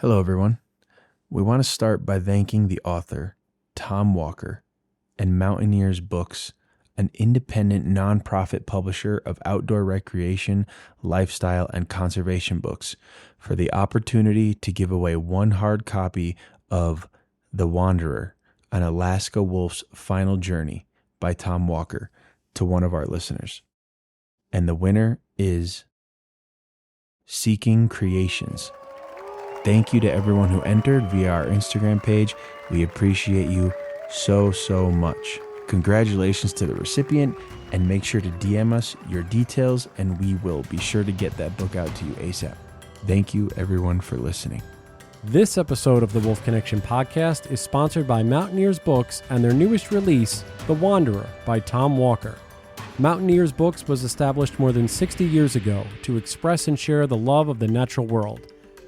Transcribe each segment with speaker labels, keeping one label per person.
Speaker 1: Hello, everyone. We want to start by thanking the author, Tom Walker, and Mountaineers Books, an independent nonprofit publisher of outdoor recreation, lifestyle, and conservation books, for the opportunity to give away one hard copy of The Wanderer, an Alaska Wolf's Final Journey by Tom Walker to one of our listeners. And the winner is Seeking Creations. Thank you to everyone who entered via our Instagram page. We appreciate you so much. Congratulations to the recipient, and make sure to DM us your details and we will be sure to get that book out to you ASAP. Thank you everyone for listening.
Speaker 2: This episode of the Wolf Connection podcast is sponsored by Mountaineers Books and their newest release, The Wanderer by Tom Walker. Mountaineers Books was established more than 60 years ago to express and share the love of the natural world.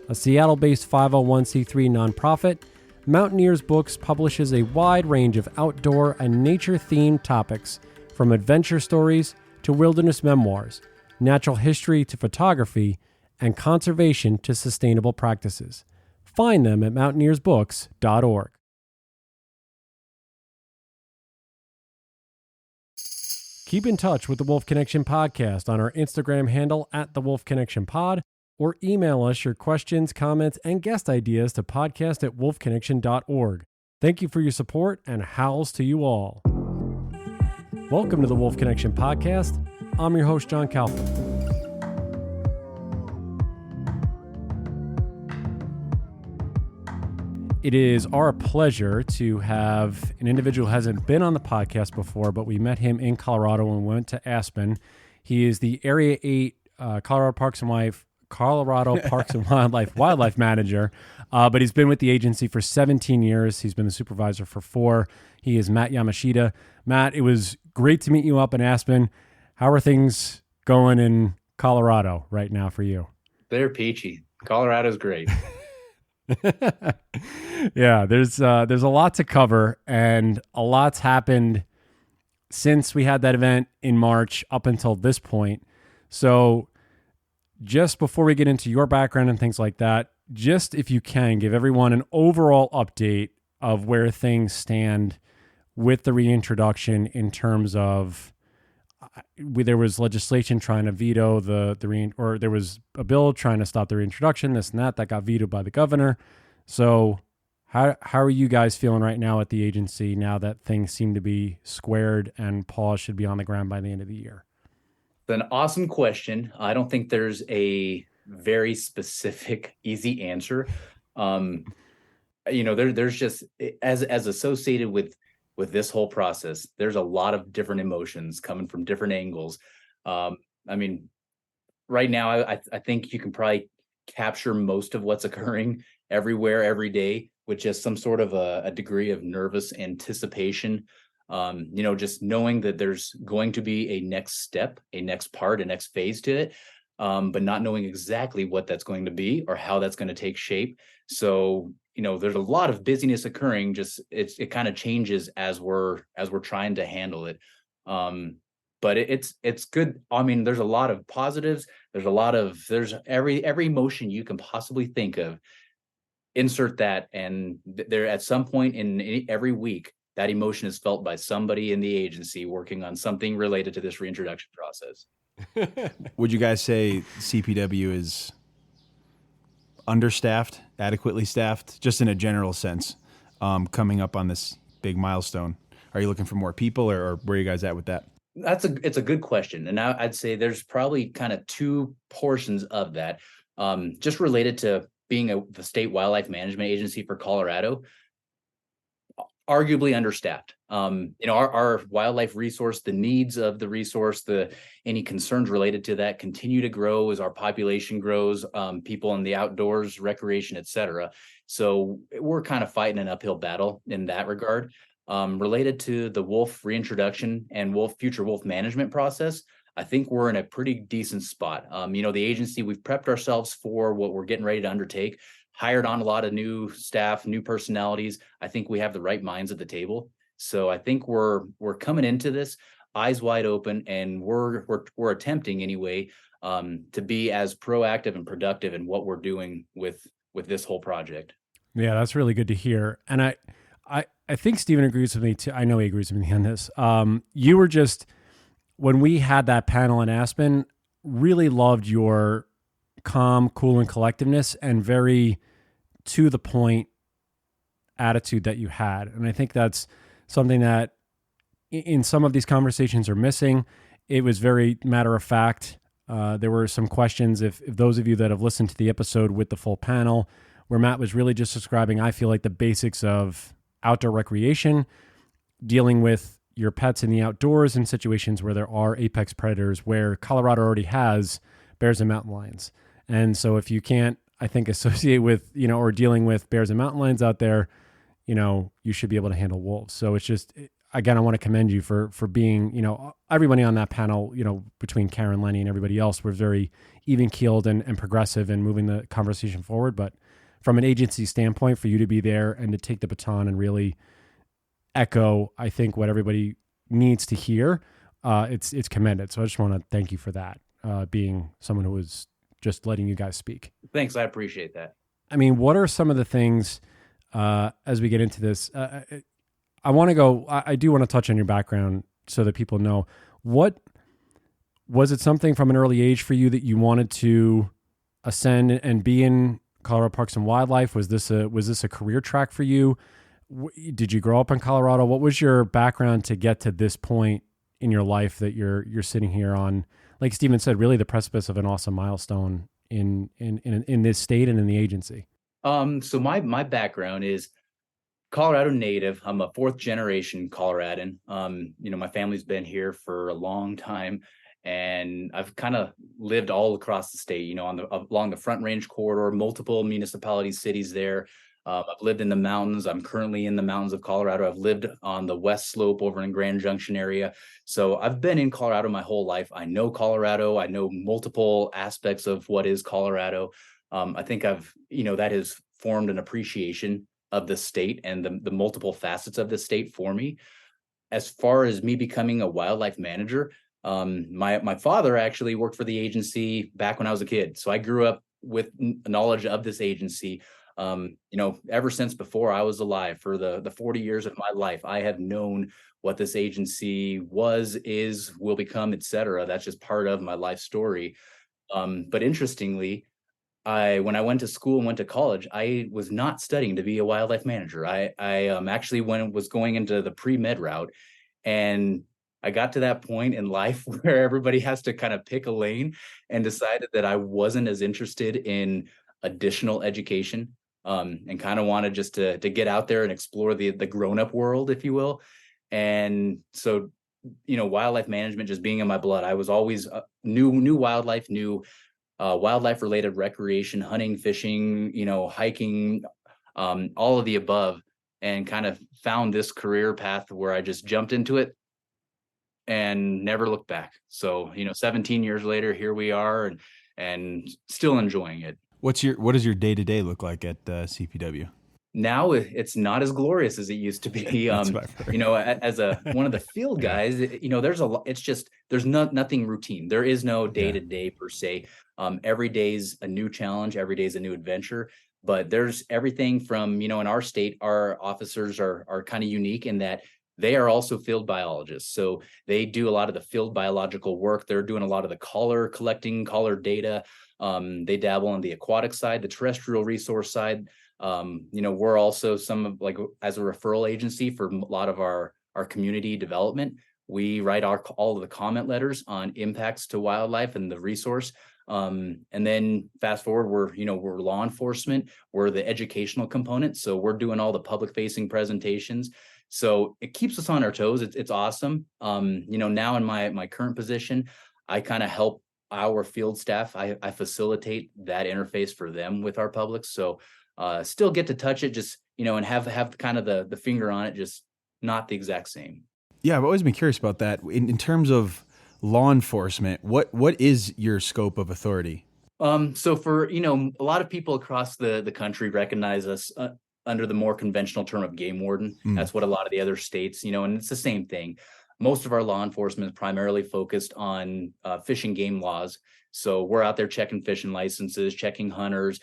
Speaker 2: A Seattle-based 501c3 nonprofit, Mountaineers Books publishes a wide range of outdoor and nature-themed topics, from adventure stories to wilderness memoirs, natural history to photography, and conservation to sustainable practices. Find them at mountaineersbooks.org. Keep in touch with the Wolf Connection podcast on our Instagram handle at the Wolf Connection Pod, or email us your questions, comments, and guest ideas to podcast@wolfconnection.org. Thank you for your support, and howls to you all. Welcome to the Wolf Connection podcast. I'm your host, John Kalfa. It is our pleasure to have an individual who hasn't been on the podcast before, but we met him in Colorado when we went to Aspen. He is the Area 8 Colorado Parks and Wildlife Manager, but he's been with the agency for 17 years. He's been the supervisor for 4. He is Matt Yamashita. Matt, it was great to meet you up in Aspen. How are things going in Colorado right now for you?
Speaker 3: They're peachy. Colorado's great.
Speaker 2: Yeah, there's a lot to cover, and a lot's happened since we had that event in March up until this point. So just before we get into your background and things like that, just if you can, give everyone an overall update of where things stand with the reintroduction in terms of there was legislation trying to veto or there was a bill trying to stop the reintroduction, this and that got vetoed by the governor. So how are you guys feeling right now at the agency now that things seem to be squared and paws should be on the ground by the end of the year?
Speaker 3: An awesome question. I don't think there's a very specific, easy answer. There's just as associated with this whole process, there's a lot of different emotions coming from different angles. Right now, I think you can probably capture most of what's occurring everywhere, every day, with just some sort of a degree of nervous anticipation. Just knowing that there's going to be a next step, a next part, a next phase to it, but not knowing exactly what that's going to be or how that's going to take shape. So, there's a lot of busyness occurring. Just it kind of changes as we're trying to handle it. But it's good. There's a lot of positives. There's every emotion you can possibly think of. Insert that, and there at some point in every week, that emotion is felt by somebody in the agency working on something related to this reintroduction process.
Speaker 1: Would you guys say CPW is understaffed, adequately staffed, just in a general sense, coming up on this big milestone? Are you looking for more people, or where are you guys at with that?
Speaker 3: It's a good question. And I'd say there's probably kind of two portions of that, just related to being the state wildlife management agency for Colorado. Arguably understaffed. Our wildlife resource, the needs of the resource, any concerns related to that continue to grow as our population grows, people in the outdoors, recreation, etc. So we're kind of fighting an uphill battle in that regard. Related to the wolf reintroduction and future wolf management process, I think we're in a pretty decent spot. The agency, we've prepped ourselves for what we're getting ready to undertake. Hired on a lot of new staff, new personalities. I think we have the right minds at the table. So I think we're coming into this eyes wide open, and we're attempting anyway to be as proactive and productive in what we're doing with with this whole project.
Speaker 2: Yeah, that's really good to hear. And I think Stephen agrees with me too. I know he agrees with me on this. You were just, when we had that panel in Aspen, really loved your calm, cool, and collectiveness and very to the point attitude that you had. And I think that's something that in some of these conversations are missing. It was very matter of fact. There were some questions, if those of you that have listened to the episode with the full panel, where Matt was really just describing, I feel like, the basics of outdoor recreation, dealing with your pets in the outdoors in situations where there are apex predators, where Colorado already has bears and mountain lions. And so if you can't, I think, associate with, or dealing with bears and mountain lions out there, you should be able to handle wolves. So it's just, again, I want to commend you for being, everybody on that panel, between Karen, Lenny, and everybody else, were very even keeled and progressive and moving the conversation forward. But from an agency standpoint, for you to be there and to take the baton and really echo, I think, what everybody needs to hear, it's commended. So I just want to thank you for that, being someone who was just letting you guys speak.
Speaker 3: Thanks. I appreciate that.
Speaker 2: I mean, what are some of the things, as we get into this, I do want to touch on your background so that people know. What was it, something from an early age for you that you wanted to ascend and be in Colorado Parks and Wildlife? Was this a career track for you? Did you grow up in Colorado? What was your background to get to this point in your life that you're sitting here on, like Stephen said, really the precipice of an awesome milestone in this state and in the agency?
Speaker 3: So my background is Colorado native. I'm a 4th generation Coloradan. My family's been here for a long time, and I've kind of lived all across the state, along the Front Range corridor, multiple municipalities, cities there. I've lived in the mountains. I'm currently in the mountains of Colorado. I've lived on the west slope over in Grand Junction area. So I've been in Colorado my whole life. I know Colorado. I know multiple aspects of what is Colorado. I think that has formed an appreciation of the state and the multiple facets of the state for me. As far as me becoming a wildlife manager, my father actually worked for the agency back when I was a kid. So I grew up with knowledge of this agency. Ever since before I was alive, for the 40 years of my life, I have known what this agency was, is, will become, etc. That's just part of my life story. But interestingly, when I went to school and went to college, I was not studying to be a wildlife manager. I actually was going into the pre-med route, and I got to that point in life where everybody has to kind of pick a lane, and decided that I wasn't as interested in additional education, and kind of wanted just to get out there and explore the grown-up world, if you will. And so, wildlife management just being in my blood, I was always new wildlife, wildlife related recreation, hunting, fishing, hiking, all of the above, and kind of found this career path where I just jumped into it and never looked back. So, 17 years later, here we are, and still enjoying it.
Speaker 1: What does your day-to-day look like at CPW?
Speaker 3: Now it's not as glorious as it used to be. As one of the field guys, there's a lot. It's just, there's nothing routine. There is no day-to-day per se. Every day's a new challenge. Every day's a new adventure. But there's everything from, in our state, our officers are kind of unique in that they are also field biologists. So they do a lot of the field biological work. They're doing a lot of the collecting collar data. They dabble on the aquatic side, the terrestrial resource side. We're also as a referral agency for a lot of our community development. We write all of the comment letters on impacts to wildlife and the resource. And then fast forward, we're law enforcement. We're the educational component. So we're doing all the public facing presentations. So it keeps us on our toes. It's awesome. Now in my current position, I kind of help our field staff. I facilitate that interface for them with our public. So still get to touch it, just, and have kind of the finger on it, just not the exact same.
Speaker 1: Yeah, I've always been curious about that. In terms of law enforcement, what is your scope of authority?
Speaker 3: So for, a lot of people across the country recognize us under the more conventional term of game warden. That's what a lot of the other states, and it's the same thing. Most of our law enforcement is primarily focused on fish and game laws. So we're out there checking fishing licenses, checking hunters,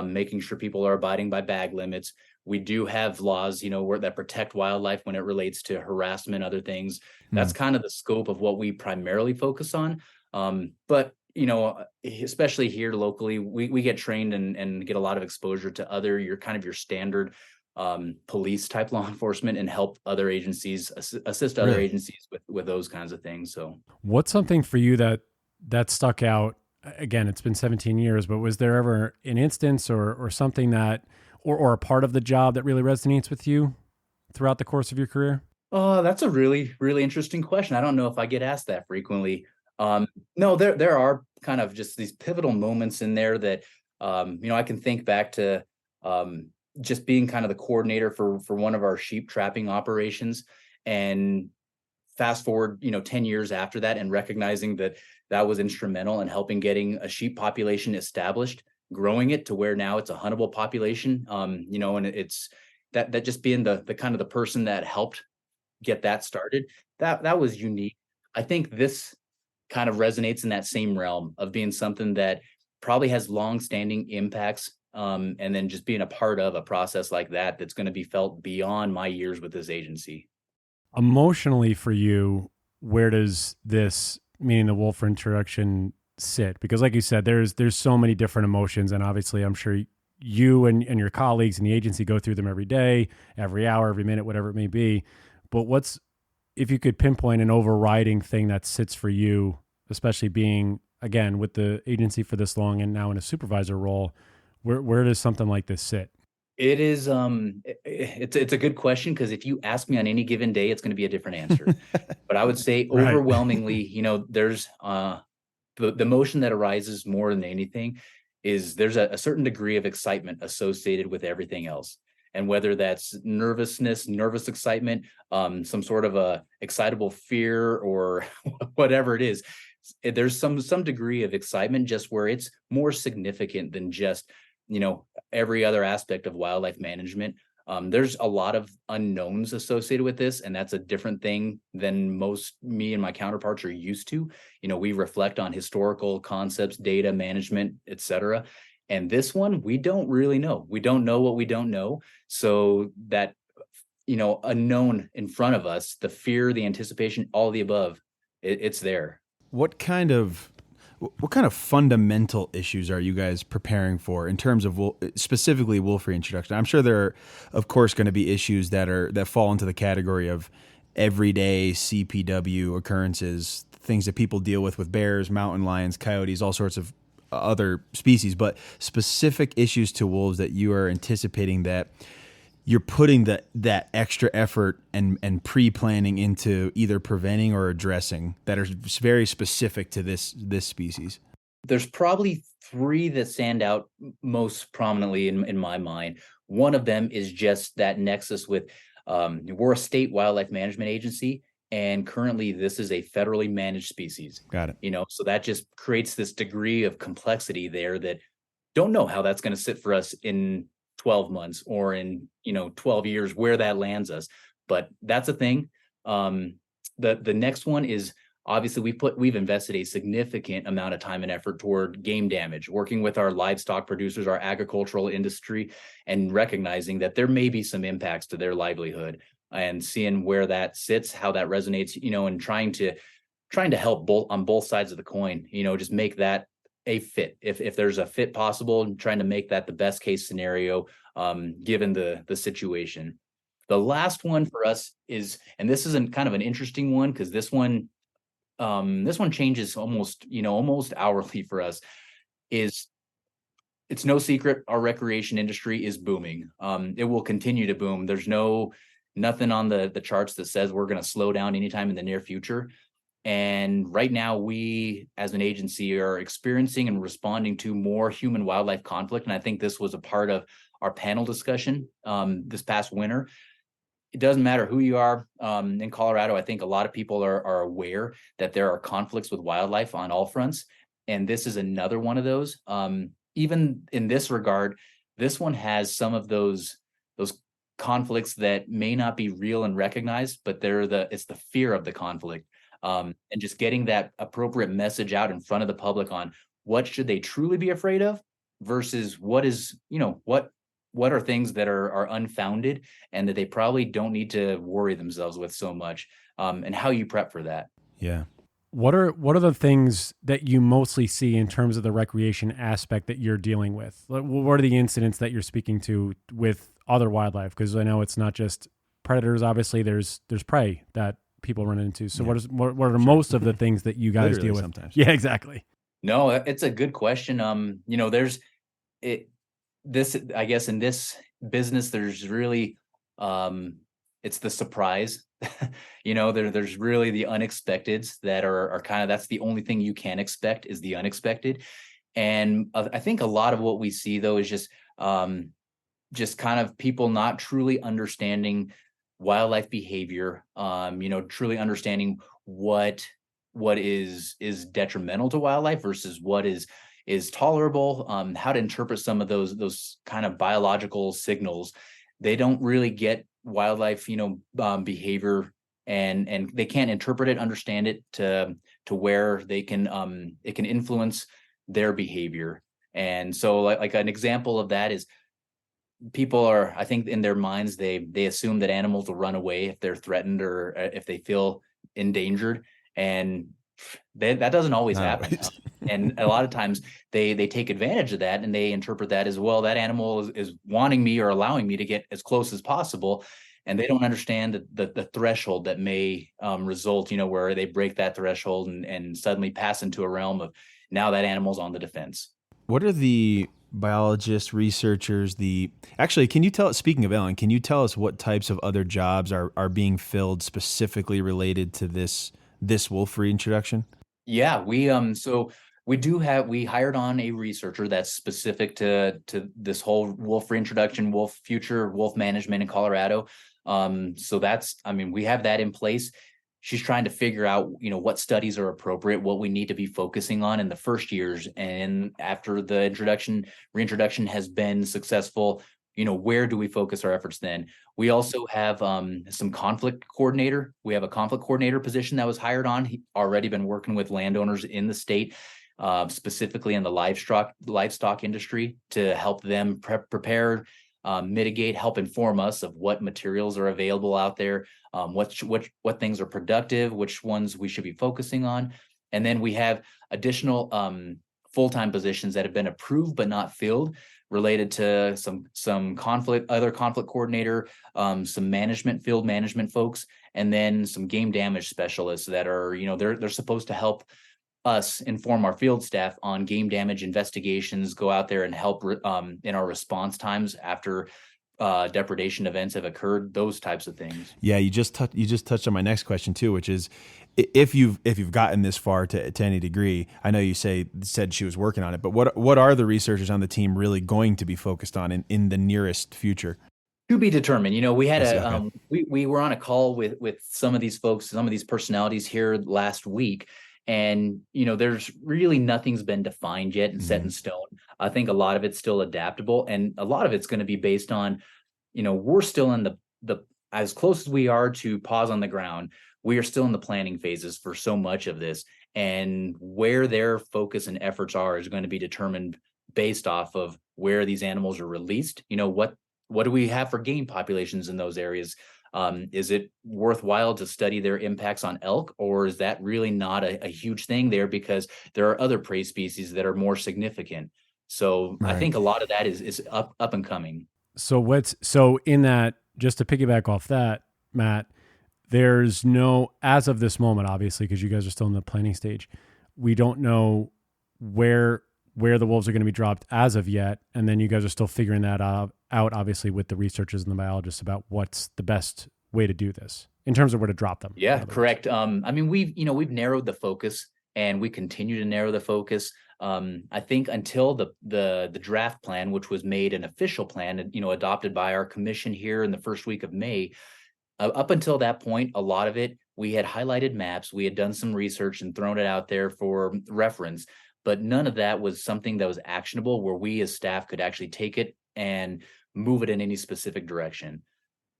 Speaker 3: making sure people are abiding by bag limits. We do have laws, that protect wildlife when it relates to harassment, other things. That's kind of the scope of what we primarily focus on. But especially here locally, we get trained and get a lot of exposure to your standard police type law enforcement, and help other agencies assist other
Speaker 1: Really?
Speaker 3: agencies with those kinds of things. So
Speaker 2: What's something for you that stuck out? Again, it's been 17 years, but was there ever an instance or something that, or a part of the job that really resonates with you throughout the course of your career?
Speaker 3: oh, that's a really, really interesting question. I don't know if I get asked that frequently. No, there are kind of just these pivotal moments in there that I can think back to just being kind of the coordinator for one of our sheep trapping operations, and fast forward 10 years after that, and recognizing that that was instrumental in helping getting a sheep population established, growing it to where now it's a huntable population. And it's that just being the kind of the person that helped get that started, that was unique. I think this kind of resonates in that same realm of being something that probably has long-standing impacts, and then just being a part of a process like that that's going to be felt beyond my years with this agency.
Speaker 2: Emotionally for you, where does this, meaning the wolf introduction, sit? Because like you said, there's so many different emotions, and obviously I'm sure you and your colleagues in the agency go through them every day, every hour, every minute, whatever it may be. But if you could pinpoint an overriding thing that sits for you, especially being, again, with the agency for this long and now in a supervisor role, where does something like this sit?
Speaker 3: It is it's a good question, because if you ask me on any given day, it's going to be a different answer. But I would say
Speaker 2: Right.
Speaker 3: overwhelmingly, there's the emotion that arises more than anything is there's a certain degree of excitement associated with everything else. And whether that's nervous excitement, some sort of a excitable fear, or whatever it is, there's some degree of excitement just where it's more significant than just, every other aspect of wildlife management. There's a lot of unknowns associated with this, and that's a different thing than most me and my counterparts are used to. We reflect on historical concepts, data management, etc. And this one, we don't really know. We don't know what we don't know. So that, unknown in front of us, the fear, the anticipation, all the above, it's there.
Speaker 1: What kind of fundamental issues are you guys preparing for in terms of specifically wolf reintroduction? I'm sure there are, of course, going to be issues that fall into the category of everyday CPW occurrences, things that people deal with bears, mountain lions, coyotes, all sorts of other species, but specific issues to wolves that you are anticipating that you're putting that extra effort and pre-planning into either preventing or addressing, that are very specific to this species.
Speaker 3: There's probably three that stand out most prominently in my mind. One of them is just that nexus with, we're a state wildlife management agency, and currently this is a federally managed species.
Speaker 1: Got it.
Speaker 3: So that just creates this degree of complexity there that don't know how that's going to sit for us in 12 months or in 12 years, where that lands us. But that's a thing. The next one is, obviously we've invested a significant amount of time and effort toward game damage, working with our livestock producers, our agricultural industry, and recognizing that there may be some impacts to their livelihood, and seeing where that sits, how that resonates, and trying to help on both sides of the coin, just make that a fit, if there's a fit possible, and trying to make that the best case scenario, given the situation. The last one for us is, and this is kind of an interesting one, because this one changes almost hourly for us, is it's no secret our recreation industry is booming. It will continue to boom. There's nothing on the charts that says we're going to slow down anytime in the near future. And right now, we as an agency are experiencing and responding to more human wildlife conflict. And I think this was a part of our panel discussion this past winter. It doesn't matter who you are in Colorado. I think a lot of people are aware that there are conflicts with wildlife on all fronts. And this is another one of those. Even in this regard, this one has some of those conflicts that may not be real and recognized, but it's the fear of the conflict. And just getting that appropriate message out in front of the public on what should they truly be afraid of, versus what is, what are things that are unfounded and that they probably don't need to worry themselves with so much, and how you prep for that.
Speaker 1: Yeah.
Speaker 2: What are the things that you mostly see in terms of the recreation aspect that you're dealing with? What are the incidents that you're speaking to with other wildlife? Because I know it's not just predators. Obviously, there's prey that people run into. So what are most of the things that you guys
Speaker 1: Literally
Speaker 2: deal with
Speaker 1: sometimes.
Speaker 2: Yeah, exactly.
Speaker 3: No, it's a good question. There's it this I guess in this business there's really it's the surprise. There's really the unexpecteds that are kind of, that's the only thing you can expect, is the unexpected. And I think a lot of what we see though is just kind of people not truly understanding wildlife behavior, truly understanding what is detrimental to wildlife versus what is tolerable, how to interpret some of those kind of biological signals. They don't really get wildlife, behavior, and they can't interpret it, understand it to where they can it can influence their behavior. And so like an example of that is, people are, I think in their minds, they assume that animals will run away if they're threatened or if they feel endangered, and that doesn't always
Speaker 1: Not
Speaker 3: happen.
Speaker 1: always.
Speaker 3: And a lot of times they take advantage of that, and they interpret that as, well, that animal is wanting me or allowing me to get as close as possible, and they don't understand the threshold that may result, where they break that threshold and suddenly pass into a realm of, now that animal's on the defense.
Speaker 1: What are the biologists, researchers, actually, can you speaking of Ellen, can you tell us what types of other jobs are being filled specifically related to this wolf reintroduction?
Speaker 3: Yeah, we hired on a researcher that's specific to this whole wolf reintroduction, wolf management in Colorado. So we have that in place. She's trying to figure out, what studies are appropriate, what we need to be focusing on in the first years, and after the reintroduction has been successful, where do we focus our efforts then? We also have some conflict coordinator. We have a conflict coordinator position that was hired on. He already been working with landowners in the state, specifically in the livestock industry, to help them prepare, mitigate, help inform us of what materials are available out there, what things are productive, which ones we should be focusing on. And then we have additional full-time positions that have been approved but not filled, related to some other conflict coordinator, some field management folks, and then some game damage specialists that are, they're supposed to help us inform our field staff on game damage investigations, go out there and help in our response times after depredation events have occurred, those types of things.
Speaker 1: Yeah, you just touched on my next question too, which is, if you've gotten this far to any degree, I know you said she was working on it, but what are the researchers on the team really going to be focused on in the nearest future?
Speaker 3: To be determined. We had we were on a call with some of these folks, some of these personalities here last week, and there's really nothing's been defined yet and set in stone. I think a lot of it's still adaptable, and a lot of it's going to be based on, we're still in the as close as we are to pause on the ground, we are still in the planning phases for so much of this, and where their focus and efforts are is going to be determined based off of where these animals are released. What do we have for game populations in those areas? Is it worthwhile to study their impacts on elk, or is that really not a huge thing there, because there are other prey species that are more significant? So right. I think a lot of that is up and coming.
Speaker 2: So in that, just to piggyback off that, Matt, there's no, as of this moment, obviously, because you guys are still in the planning stage, we don't know where the wolves are going to be dropped as of yet. And then you guys are still figuring that out, obviously, with the researchers and the biologists, about what's the best way to do this in terms of where to drop them.
Speaker 3: Yeah, correct. We've narrowed the focus, and we continue to narrow the focus. I think until the draft plan, which was made an official plan, adopted by our commission here in the first week of May, up until that point, a lot of it, we had highlighted maps, we had done some research and thrown it out there for reference, but none of that was something that was actionable, where we as staff could actually take it and move it in any specific direction.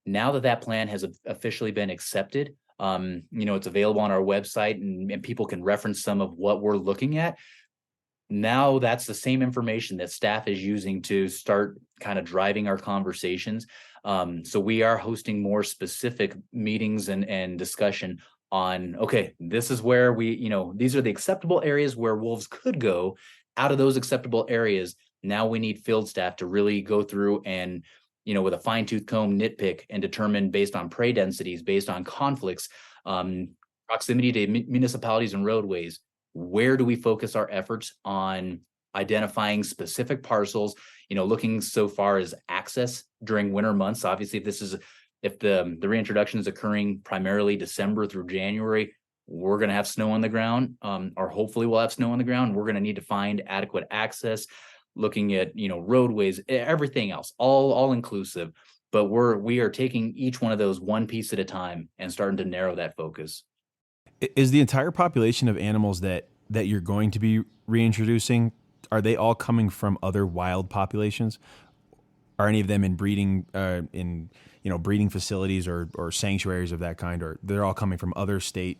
Speaker 3: Now that plan has officially been accepted, it's available on our website, and people can reference some of what we're looking at. now that's the same information that staff is using to start kind of driving our conversations. So we are hosting more specific meetings and discussion on, okay, this is where these are the acceptable areas where wolves could go. Out of those acceptable areas, now we need field staff to really go through and, with a fine tooth comb, nitpick and determine based on prey densities, based on conflicts, proximity to municipalities and roadways, where do we focus our efforts on identifying specific parcels, looking so far as access during winter months. Obviously, if the reintroduction is occurring primarily December through January, we're going to have snow on the ground, or hopefully we'll have snow on the ground. We're going to need to find adequate access, looking at, roadways, everything else, all inclusive. But we are taking each one of those one piece at a time and starting to narrow that focus.
Speaker 1: Is the entire population of animals that you're going to be reintroducing, are they all coming from other wild populations? Are any of them in breeding breeding facilities or sanctuaries of that kind, or they're all coming from other state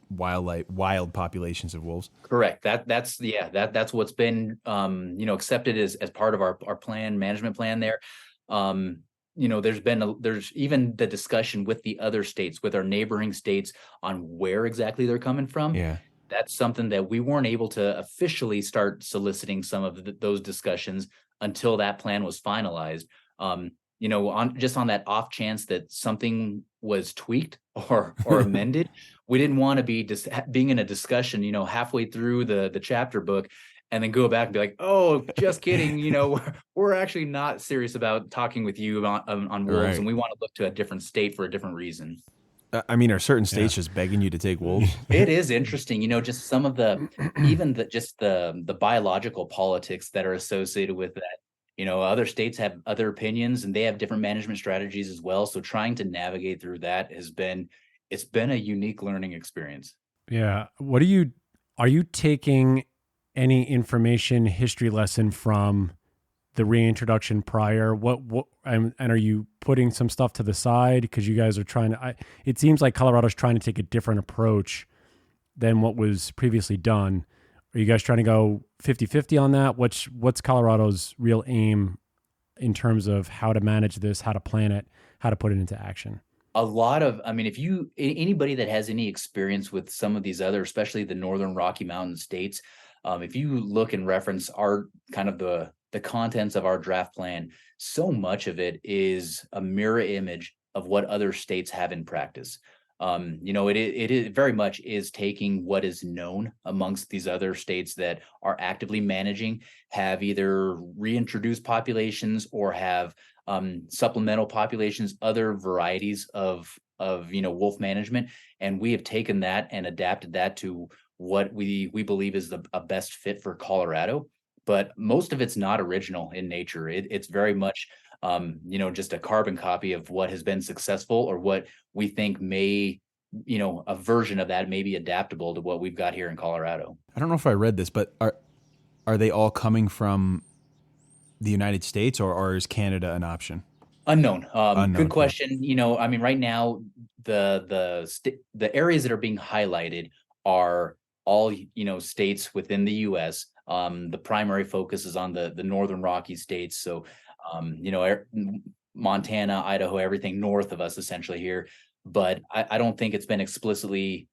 Speaker 1: wild populations of wolves?
Speaker 3: Correct. That's what's been accepted as part of our management plan there. There's even the discussion with the other states, with our neighboring states, on where exactly they're coming from.
Speaker 1: Yeah.
Speaker 3: That's something that we weren't able to officially start soliciting some of those discussions until that plan was finalized. On that off chance that something was tweaked or amended, we didn't want to be being in a discussion, halfway through the chapter book, and then go back and be like, oh, just kidding. We're actually not serious about talking with you on wolves, right. And we want to look to a different state for a different reason.
Speaker 1: Are certain states just begging you to take wolves?
Speaker 3: It is interesting, just some of the biological politics that are associated with that. Other states have other opinions and they have different management strategies as well. So trying to navigate through that it's been a unique learning experience.
Speaker 2: Yeah. Are you taking any information history lesson from the reintroduction prior? And are you putting some stuff to the side because you guys are trying to, it seems like Colorado's trying to take a different approach than what was previously done. Are you guys trying to go 50-50 on that? What's Colorado's real aim in terms of how to manage this, how to plan it, how to put it into action?
Speaker 3: If anybody that has any experience with some of these other, especially the Northern Rocky Mountain states, if you look and reference our kind of the contents of our draft plan, so much of it is a mirror image of what other states have in practice. It very much is taking what is known amongst these other states that are actively managing, have either reintroduced populations or have supplemental populations, other varieties of wolf management, and we have taken that and adapted that to what we believe is a best fit for Colorado. But most of it's not original in nature. It's very much just a carbon copy of what has been successful or what we think may, a version of that may be adaptable to what we've got here in Colorado.
Speaker 1: I don't know if I read this, but are they all coming from the United States or is Canada an option?
Speaker 3: Unknown. Good question. Right now the areas that are being highlighted are all, states within the U.S. The primary focus is on the Northern Rocky states. So, Montana, Idaho, everything north of us essentially here. But I don't think it's been explicitly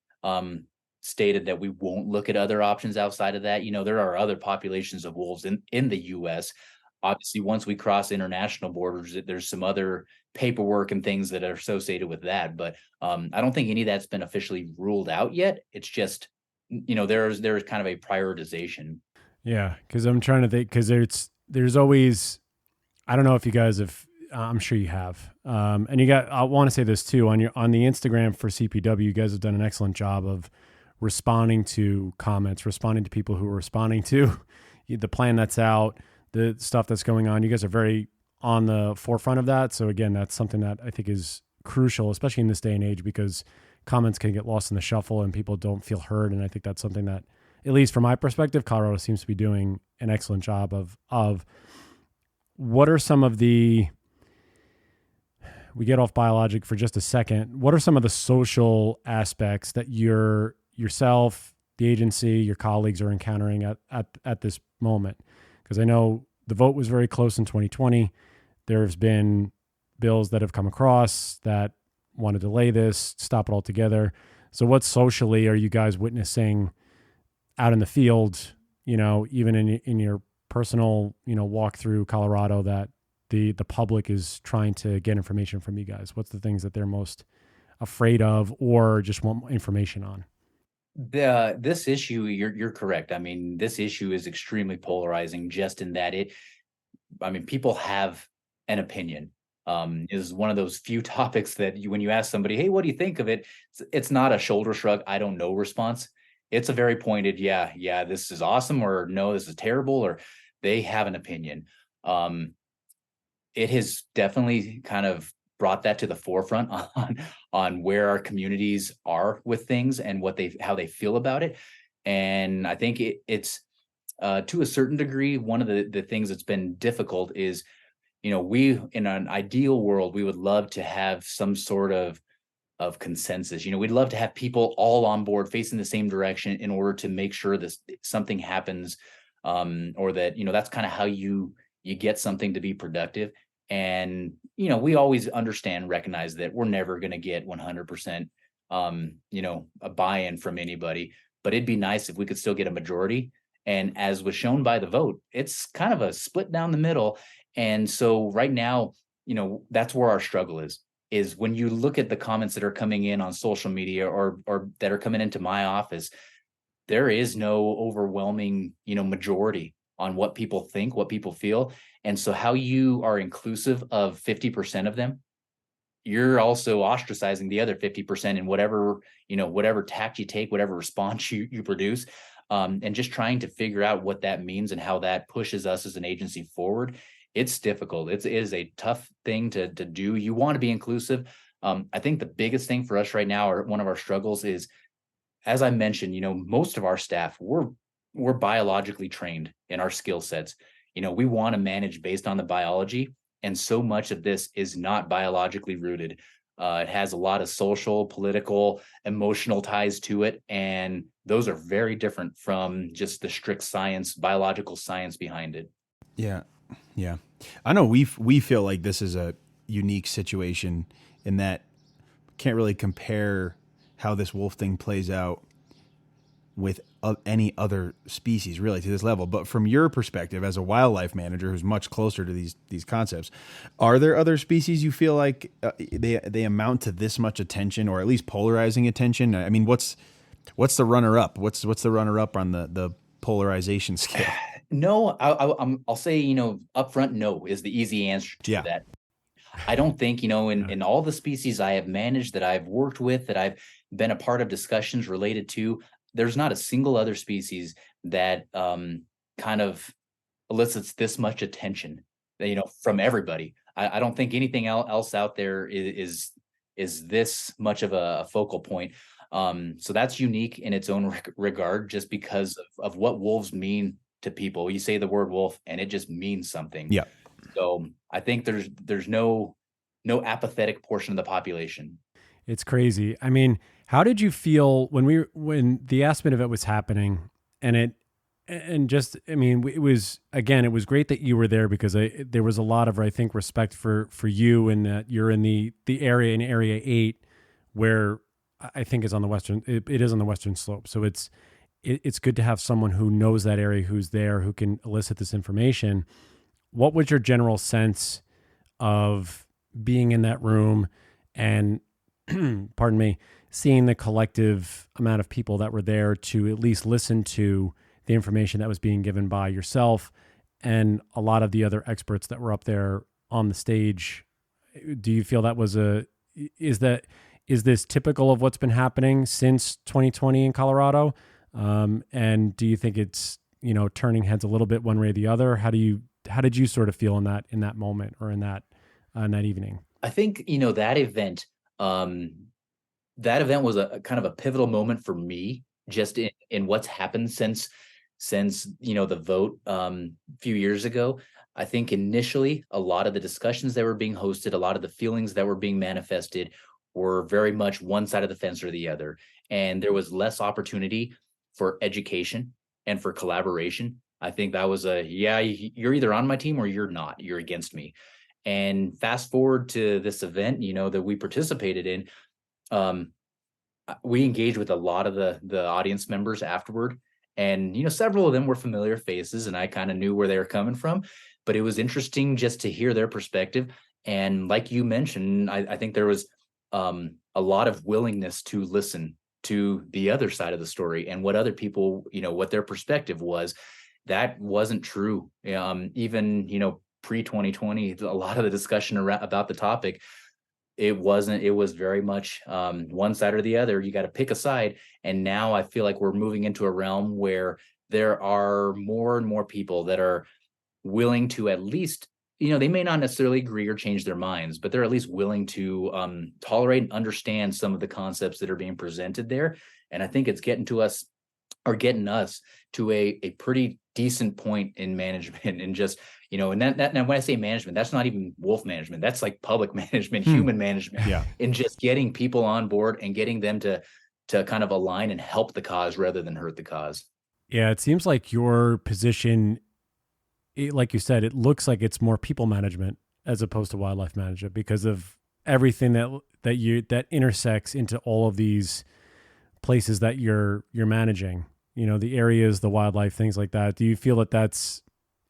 Speaker 3: stated that we won't look at other options outside of that. There are other populations of wolves in the U.S. Obviously, once we cross international borders, there's some other paperwork and things that are associated with that. But I don't think any of that's been officially ruled out yet. It's just, there's kind of a prioritization.
Speaker 2: Yeah, because I'm trying to think, because there's always, I don't know if you guys have, I'm sure you have, and I want to say this too, on the Instagram for CPW, you guys have done an excellent job of responding to comments, responding to people who are responding to the plan that's out, the stuff that's going on. You guys are very on the forefront of that. So again, that's something that I think is crucial, especially in this day and age, because comments can get lost in the shuffle and people don't feel heard. And I think that's something that, at least from my perspective, Colorado seems to be doing an excellent job of what are some of the, we get off biologic for just a second. What are some of the social aspects that yourself, the agency, your colleagues are encountering at this moment? Because I know the vote was very close in 2020. There's been bills that have come across that want to delay this, stop it altogether. So what socially are you guys witnessing out in the field, even in your personal, walk through Colorado, that the public is trying to get information from you guys? What's the things that they're most afraid of or just want information on?
Speaker 3: This issue, you're correct. I mean, this issue is extremely polarizing, just in that people have an opinion. Is one of those few topics that when you ask somebody, hey, what do you think of it? It's not a shoulder shrug, I don't know response. It's a very pointed, yeah, this is awesome, or no, this is terrible, or they have an opinion. It has definitely kind of brought that to the forefront on where our communities are with things and how they feel about it. And I think it's to a certain degree, one of the things that's been difficult is, we, in an ideal world, we would love to have some sort of consensus. We'd love to have people all on board facing the same direction in order to make sure that something happens, or that, that's kind of how you get something to be productive. And, we always recognize that we're never going to get 100%, a buy-in from anybody, but it'd be nice if we could still get a majority. And as was shown by the vote, it's kind of a split down the middle. And so right now, that's where our struggle is when you look at the comments that are coming in on social media or that are coming into my office, there is no overwhelming, majority on what people think, what people feel. And so how you are inclusive of 50% of them, you're also ostracizing the other 50% in whatever tact you take, whatever response you produce, and just trying to figure out what that means and how that pushes us as an agency forward. It's difficult. It is a tough thing to do. You want to be inclusive. I think the biggest thing for us right now, or one of our struggles, is, as I mentioned, most of our staff, we're biologically trained in our skill sets. We want to manage based on the biology, and so much of this is not biologically rooted. It has a lot of social, political, emotional ties to it, and those are very different from just the strict science, biological science behind it.
Speaker 1: Yeah. Yeah. I know we feel like this is a unique situation in that can't really compare how this wolf thing plays out with any other species really to this level. But from your perspective as a wildlife manager who's much closer to these concepts, are there other species you feel like they amount to this much attention, or at least polarizing attention? I mean, what's the runner up? What's the runner up on the polarization scale?
Speaker 3: No, I'll say, upfront, no is the easy answer to that. I don't think, in all the species I have managed, that I've worked with, that I've been a part of discussions related to, there's not a single other species that kind of elicits this much attention, from everybody. I don't think anything else out there is this much of a focal point. So that's unique in its own regard, just because of what wolves mean to people. You say the word wolf and it just means something.
Speaker 1: Yeah.
Speaker 3: So I think there's no apathetic portion of the population.
Speaker 2: It's crazy. I mean, how did you feel when the Aspen event was happening, it was great that you were there, because there was a lot of, I think, respect for you, and that you're in the area, in Area 8, where I think is on the western, it is on the western slope. So it's good to have someone who knows that area, who's there, who can elicit this information. What was your general sense of being in that room and, pardon me, seeing the collective amount of people that were there to at least listen to the information that was being given by yourself and a lot of the other experts that were up there on the stage? Do you feel that was is this typical of what's been happening since 2020 in Colorado? And do you think it's, turning heads a little bit one way or the other? How did you sort of feel in that moment, or in that evening?
Speaker 3: I think, that event was a kind of a pivotal moment for me, just in what's happened since the vote a few years ago. I think initially a lot of the discussions that were being hosted, a lot of the feelings that were being manifested were very much one side of the fence or the other. And there was less opportunity for education and for collaboration. I think that was you're either on my team or you're not, you're against me. And fast forward to this event, that we participated in, we engaged with a lot of the audience members afterward. And, several of them were familiar faces and I kind of knew where they were coming from, but it was interesting just to hear their perspective. And like you mentioned, I think there was a lot of willingness to listen to the other side of the story and what other people, what their perspective was. That wasn't true. Even, pre-2020, a lot of the discussion about the topic, it was very much one side or the other. You got to pick a side. And now I feel like we're moving into a realm where there are more and more people that are willing to at least, they may not necessarily agree or change their minds, but they're at least willing to tolerate and understand some of the concepts that are being presented there. And I think it's getting us to a pretty decent point in management, and just, and that now when I say management, that's not even wolf management, that's like public management, human management.
Speaker 2: Yeah.
Speaker 3: And just getting people on board and getting them to kind of align and help the cause rather than hurt the cause.
Speaker 2: Yeah, it seems like your position, like you said, it looks like it's more people management as opposed to wildlife management because of everything that intersects into all of these places that you're managing. The areas, the wildlife, things like that. Do you feel that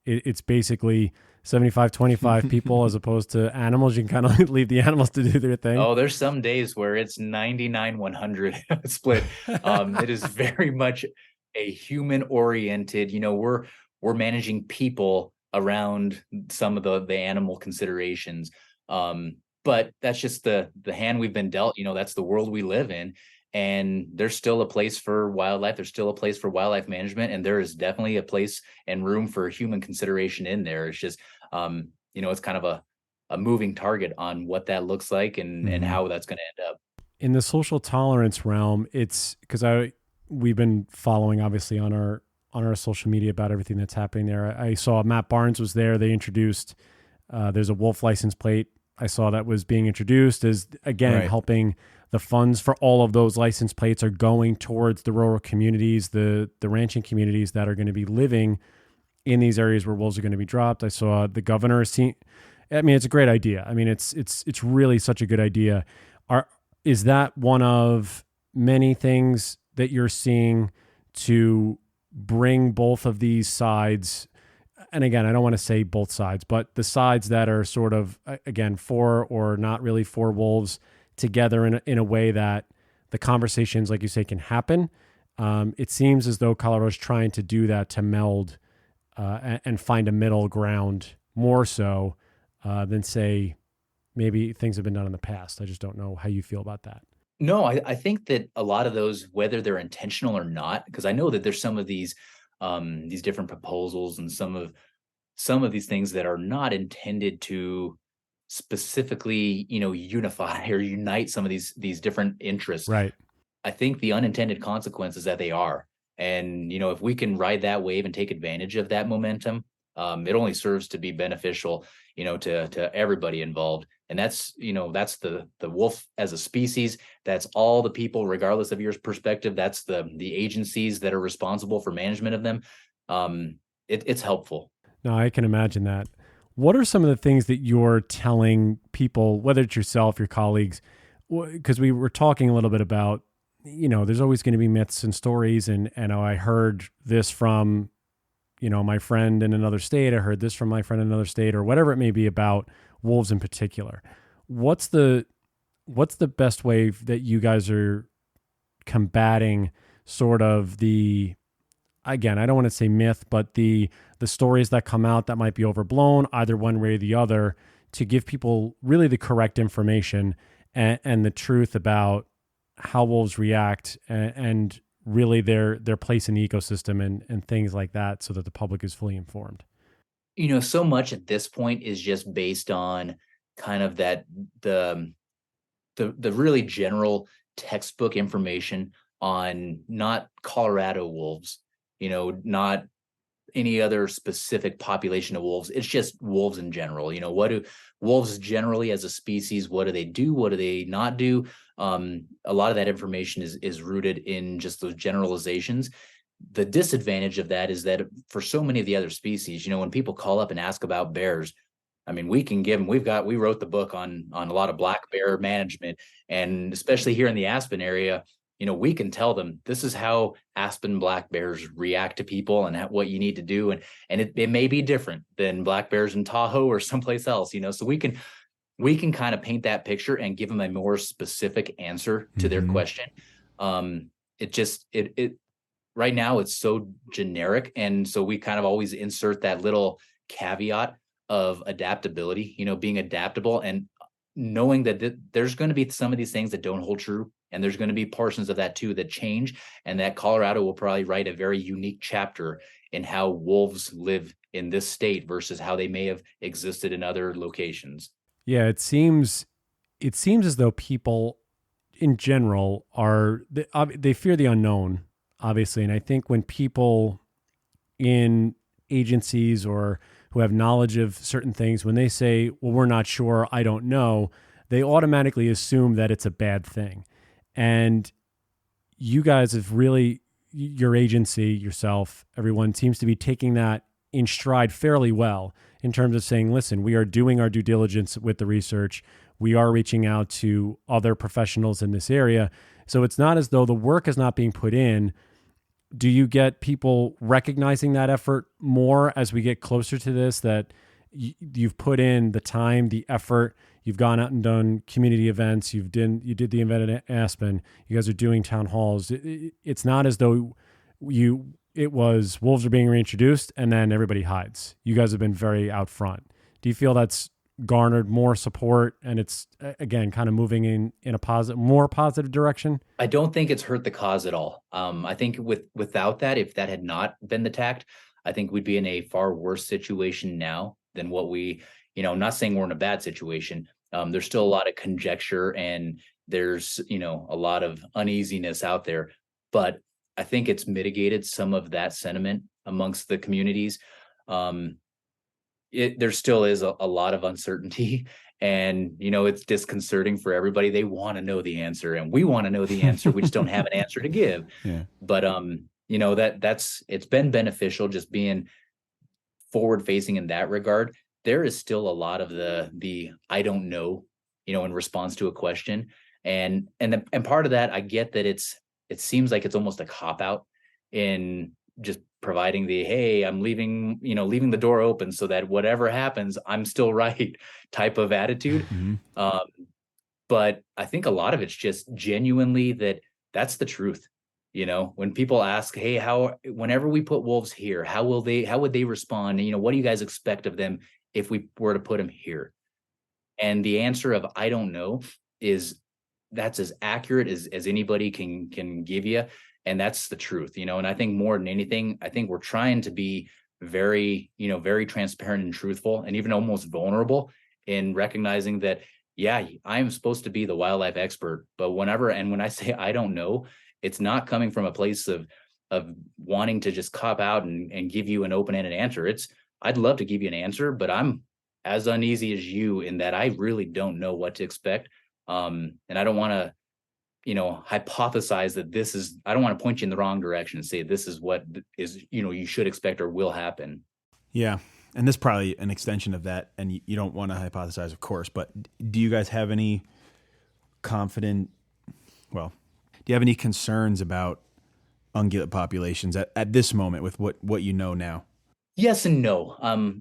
Speaker 2: it's basically 75-25 people as opposed to animals? You can kind of leave the animals to do their thing.
Speaker 3: Oh, there's some days where it's 99-100 split. It is very much a human oriented, we're managing people around some of the animal considerations. But that's just the hand we've been dealt, that's the world we live in. And there's still a place for wildlife. There's still a place for wildlife management. And there is definitely a place and room for human consideration in there. It's just, it's kind of a moving target on what that looks like and how that's going to end up.
Speaker 2: In the social tolerance realm, it's because we've been following obviously on our social media about everything that's happening there. I saw Matt Barnes was there. They introduced, there's a wolf license plate. I saw that was being introduced as, again, helping. The funds for all of those license plates are going towards the rural communities, the ranching communities that are going to be living in these areas where wolves are going to be dropped. I saw the governor it's a great idea. I mean, it's really such a good idea. Is that one of many things that you're seeing to bring both of these sides? And again, I don't want to say both sides, but the sides that are sort of, again, for or not really for wolves together in a way that the conversations, like you say, can happen. It seems as though Colorado's trying to do that, to meld and find a middle ground more so than, say, maybe things have been done in the past. I just don't know how you feel about that.
Speaker 3: No, I think that a lot of those, whether they're intentional or not, because I know that there's some of these different proposals and some of these things that are not intended to specifically, unify or unite some of these different interests.
Speaker 2: Right.
Speaker 3: I think the unintended consequences that they are. And, if we can ride that wave and take advantage of that momentum, it only serves to be beneficial, to everybody involved. And that's the wolf as a species. That's all the people, regardless of your perspective. That's the agencies that are responsible for management of them. It's helpful.
Speaker 2: No, I can imagine that. What are some of the things that you're telling people, whether it's yourself, your colleagues, because we were talking a little bit about, there's always going to be myths and stories. And I heard this from, my friend in another state. I heard this from my friend in another state, or whatever it may be about wolves in particular. What's the best way that you guys are combating sort of again, I don't want to say myth, but the stories that come out that might be overblown, either one way or the other, to give people really the correct information and the truth about how wolves react and really their place in the ecosystem and things like that, so that the public is fully informed.
Speaker 3: So much at this point is just based on kind of that the really general textbook information on not Colorado wolves, not any other specific population of wolves. It's just wolves in general. What do wolves generally as a species, what do they do? What do they not do? A lot of that information is rooted in just those generalizations. The disadvantage of that is that for so many of the other species, when people call up and ask about bears, I mean, we can give them, we wrote the book on a lot of black bear management, and especially here in the Aspen area, we can tell them this is how Aspen black bears react to people and what you need to do. And it may be different than black bears in Tahoe or someplace else, so we can kind of paint that picture and give them a more specific answer to their question. It right now it's so generic. And so we kind of always insert that little caveat of adaptability, being adaptable and knowing that there's going to be some of these things that don't hold true. And there's going to be portions of that too that change, and that Colorado will probably write a very unique chapter in how wolves live in this state versus how they may have existed in other locations.
Speaker 2: Yeah, it seems as though people in general they fear the unknown, obviously. And I think when people in agencies or who have knowledge of certain things, when they say, well, we're not sure, I don't know, they automatically assume that it's a bad thing. And you guys have really, your agency, yourself, everyone seems to be taking that in stride fairly well in terms of saying, listen, we are doing our due diligence with the research. We are reaching out to other professionals in this area. So it's not as though the work is not being put in. Do you get people recognizing that effort more as we get closer to this, that you've put in the time, the effort, you've gone out and done community events, you did the event at Aspen, you guys are doing town halls. It's not as though it was wolves are being reintroduced and then everybody hides. You guys have been very out front. Do you feel that's garnered more support and it's, again, kind of moving in a more positive direction?
Speaker 3: I don't think it's hurt the cause at all. I think without that, if that had not been the tact, I think we'd be in a far worse situation now than what we, not saying we're in a bad situation. There's still a lot of conjecture and there's, a lot of uneasiness out there, but I think it's mitigated some of that sentiment amongst the communities. There still is a lot of uncertainty, and it's disconcerting for everybody. They want to know the answer and we want to know the answer. We just don't have an answer to give.
Speaker 1: Yeah.
Speaker 3: But it's been beneficial just being forward facing in that regard. There is still a lot of the I don't know, in response to a question. And part of that, I get that it seems like it's almost a cop out in just providing hey, I'm leaving the door open so that whatever happens, I'm still right type of attitude. Mm-hmm. But I think a lot of it's just genuinely that's the truth. When people ask, hey, whenever we put wolves here, how would they respond? What do you guys expect of them if we were to put them here? And the answer of I don't know that's as accurate as anybody can give you. And that's the truth, and I think more than anything, I think we're trying to be very, very transparent and truthful and even almost vulnerable in recognizing that, yeah, I'm supposed to be the wildlife expert, but when I say I don't know, it's not coming from a place of wanting to just cop out and give you an open-ended answer. I'd love to give you an answer, but I'm as uneasy as you in that I really don't know what to expect. And I don't want to, hypothesize that I don't want to point you in the wrong direction and say this is what is, you should expect or will happen.
Speaker 1: Yeah. And this is probably an extension of that. And you don't want to hypothesize, of course, but do you guys have any do you have any concerns about ungulate populations at this moment with what you know now?
Speaker 3: Yes and no.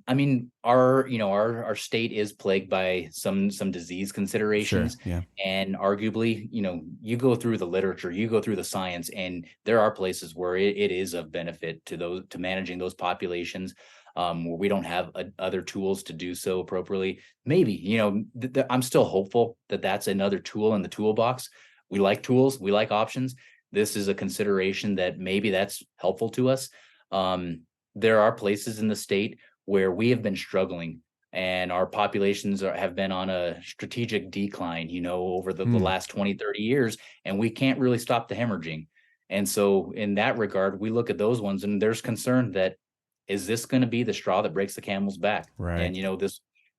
Speaker 3: I mean, our state is plagued by some disease considerations.
Speaker 1: Sure, yeah.
Speaker 3: And arguably, you go through the literature, you go through the science, and there are places where it is of benefit to managing those populations, where we don't have other tools to do so appropriately. Maybe, I'm still hopeful that that's another tool in the toolbox. We like tools, we like options. This is a consideration that maybe that's helpful to us. There are places in the state where we have been struggling and our populations have been on a strategic decline, over the last 20, 30 years, and we can't really stop the hemorrhaging. And so in that regard, we look at those ones and there's concern that is this going to be the straw that breaks the camel's back?
Speaker 1: Right.
Speaker 3: And,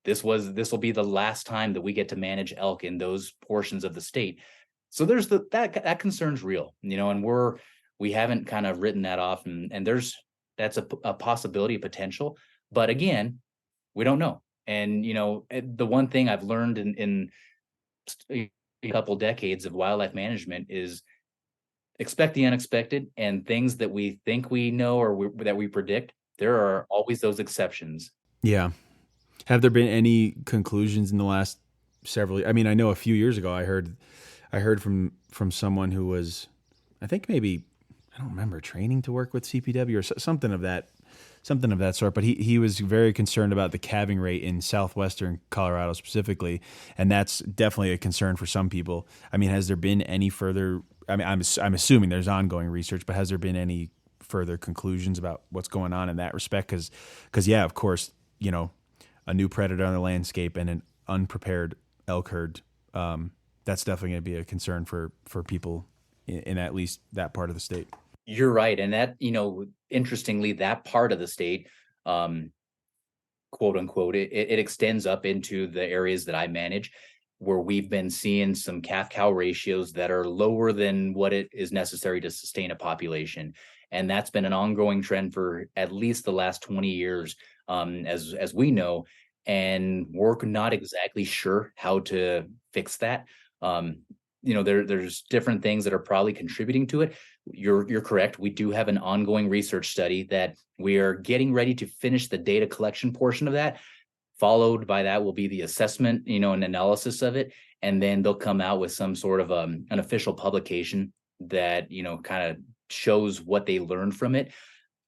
Speaker 3: this will be the last time that we get to manage elk in those portions of the state. So there's that concern's real, and we haven't kind of written that off, and that's a possibility, potential, but again, we don't know. And the one thing I've learned in a couple decades of wildlife management is expect the unexpected, and things that we think we know or that we predict, there are always those exceptions.
Speaker 1: Yeah. Have there been any conclusions in the last several? I mean, I know a few years ago I heard from someone who was, I think maybe, I don't remember, training to work with CPW or something of that sort. But he was very concerned about the calving rate in southwestern Colorado specifically, and that's definitely a concern for some people. I mean, has there been any further? I mean, I'm assuming there's ongoing research, but has there been any further conclusions about what's going on in that respect? Because yeah, of course, a new predator on the landscape and an unprepared elk herd, that's definitely going to be a concern for people in at least that part of the state.
Speaker 3: You're right. And that, interestingly, that part of the state, quote unquote, it extends up into the areas that I manage, where we've been seeing some calf-cow ratios that are lower than what it is necessary to sustain a population. And that's been an ongoing trend for at least the last 20 years, as we know, and we're not exactly sure how to fix that. There's different things that are probably contributing to it. You're correct. We do have an ongoing research study that we are getting ready to finish the data collection portion of that. Followed by that will be the assessment, and analysis of it. And then they'll come out with some sort of an official publication that, kind of shows what they learned from it.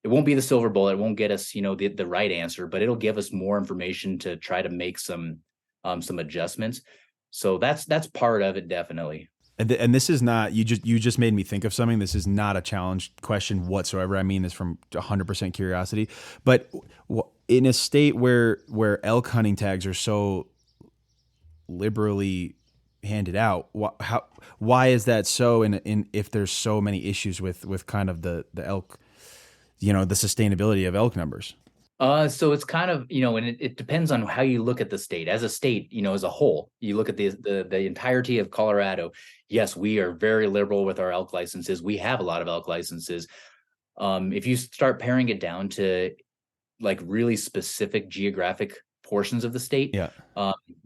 Speaker 3: It won't be the silver bullet. It won't get us, the right answer, but it'll give us more information to try to make some adjustments. So that's part of it, definitely.
Speaker 1: And this is not, you just made me think of something. This is not a challenge question whatsoever. I mean this from 100% curiosity. But in a state where elk hunting tags are so liberally handed out, why is that so? In if there's so many issues with kind of the elk, the sustainability of elk numbers.
Speaker 3: So it's kind of, and it depends on how you look at the state. As a state, as a whole, you look at the entirety of Colorado. Yes, we are very liberal with our elk licenses. We have a lot of elk licenses. If you start paring it down to like really specific geographic portions of the state,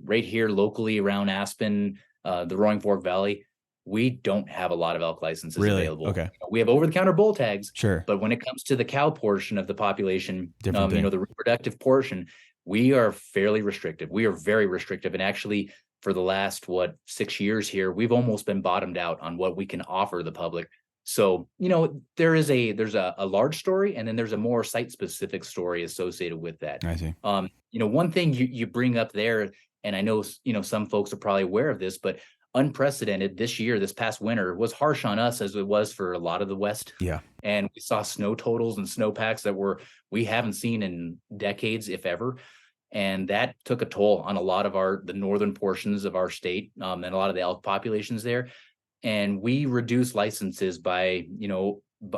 Speaker 3: right here locally around Aspen, the Roaring Fork Valley, we don't have a lot of elk licenses available.
Speaker 1: Okay.
Speaker 3: We have over-the-counter bull tags,
Speaker 1: sure,
Speaker 3: but when it comes to the cow portion of the population,
Speaker 1: different thing.
Speaker 3: The reproductive portion, we are fairly restrictive. We are very restrictive, and actually, for the last 6 years here, we've almost been bottomed out on what we can offer the public. So, there's a large story, and then there's a more site-specific story associated with that.
Speaker 1: I see.
Speaker 3: One thing you bring up there, and I know some folks are probably aware of this, but unprecedented this past winter was harsh on us as it was for a lot of the West.
Speaker 1: Yeah. And
Speaker 3: we saw snow totals and snowpacks that we haven't seen in decades, if ever. And that took a toll on a lot of the northern portions of our state, and a lot of the elk populations there. And we reduced licenses by,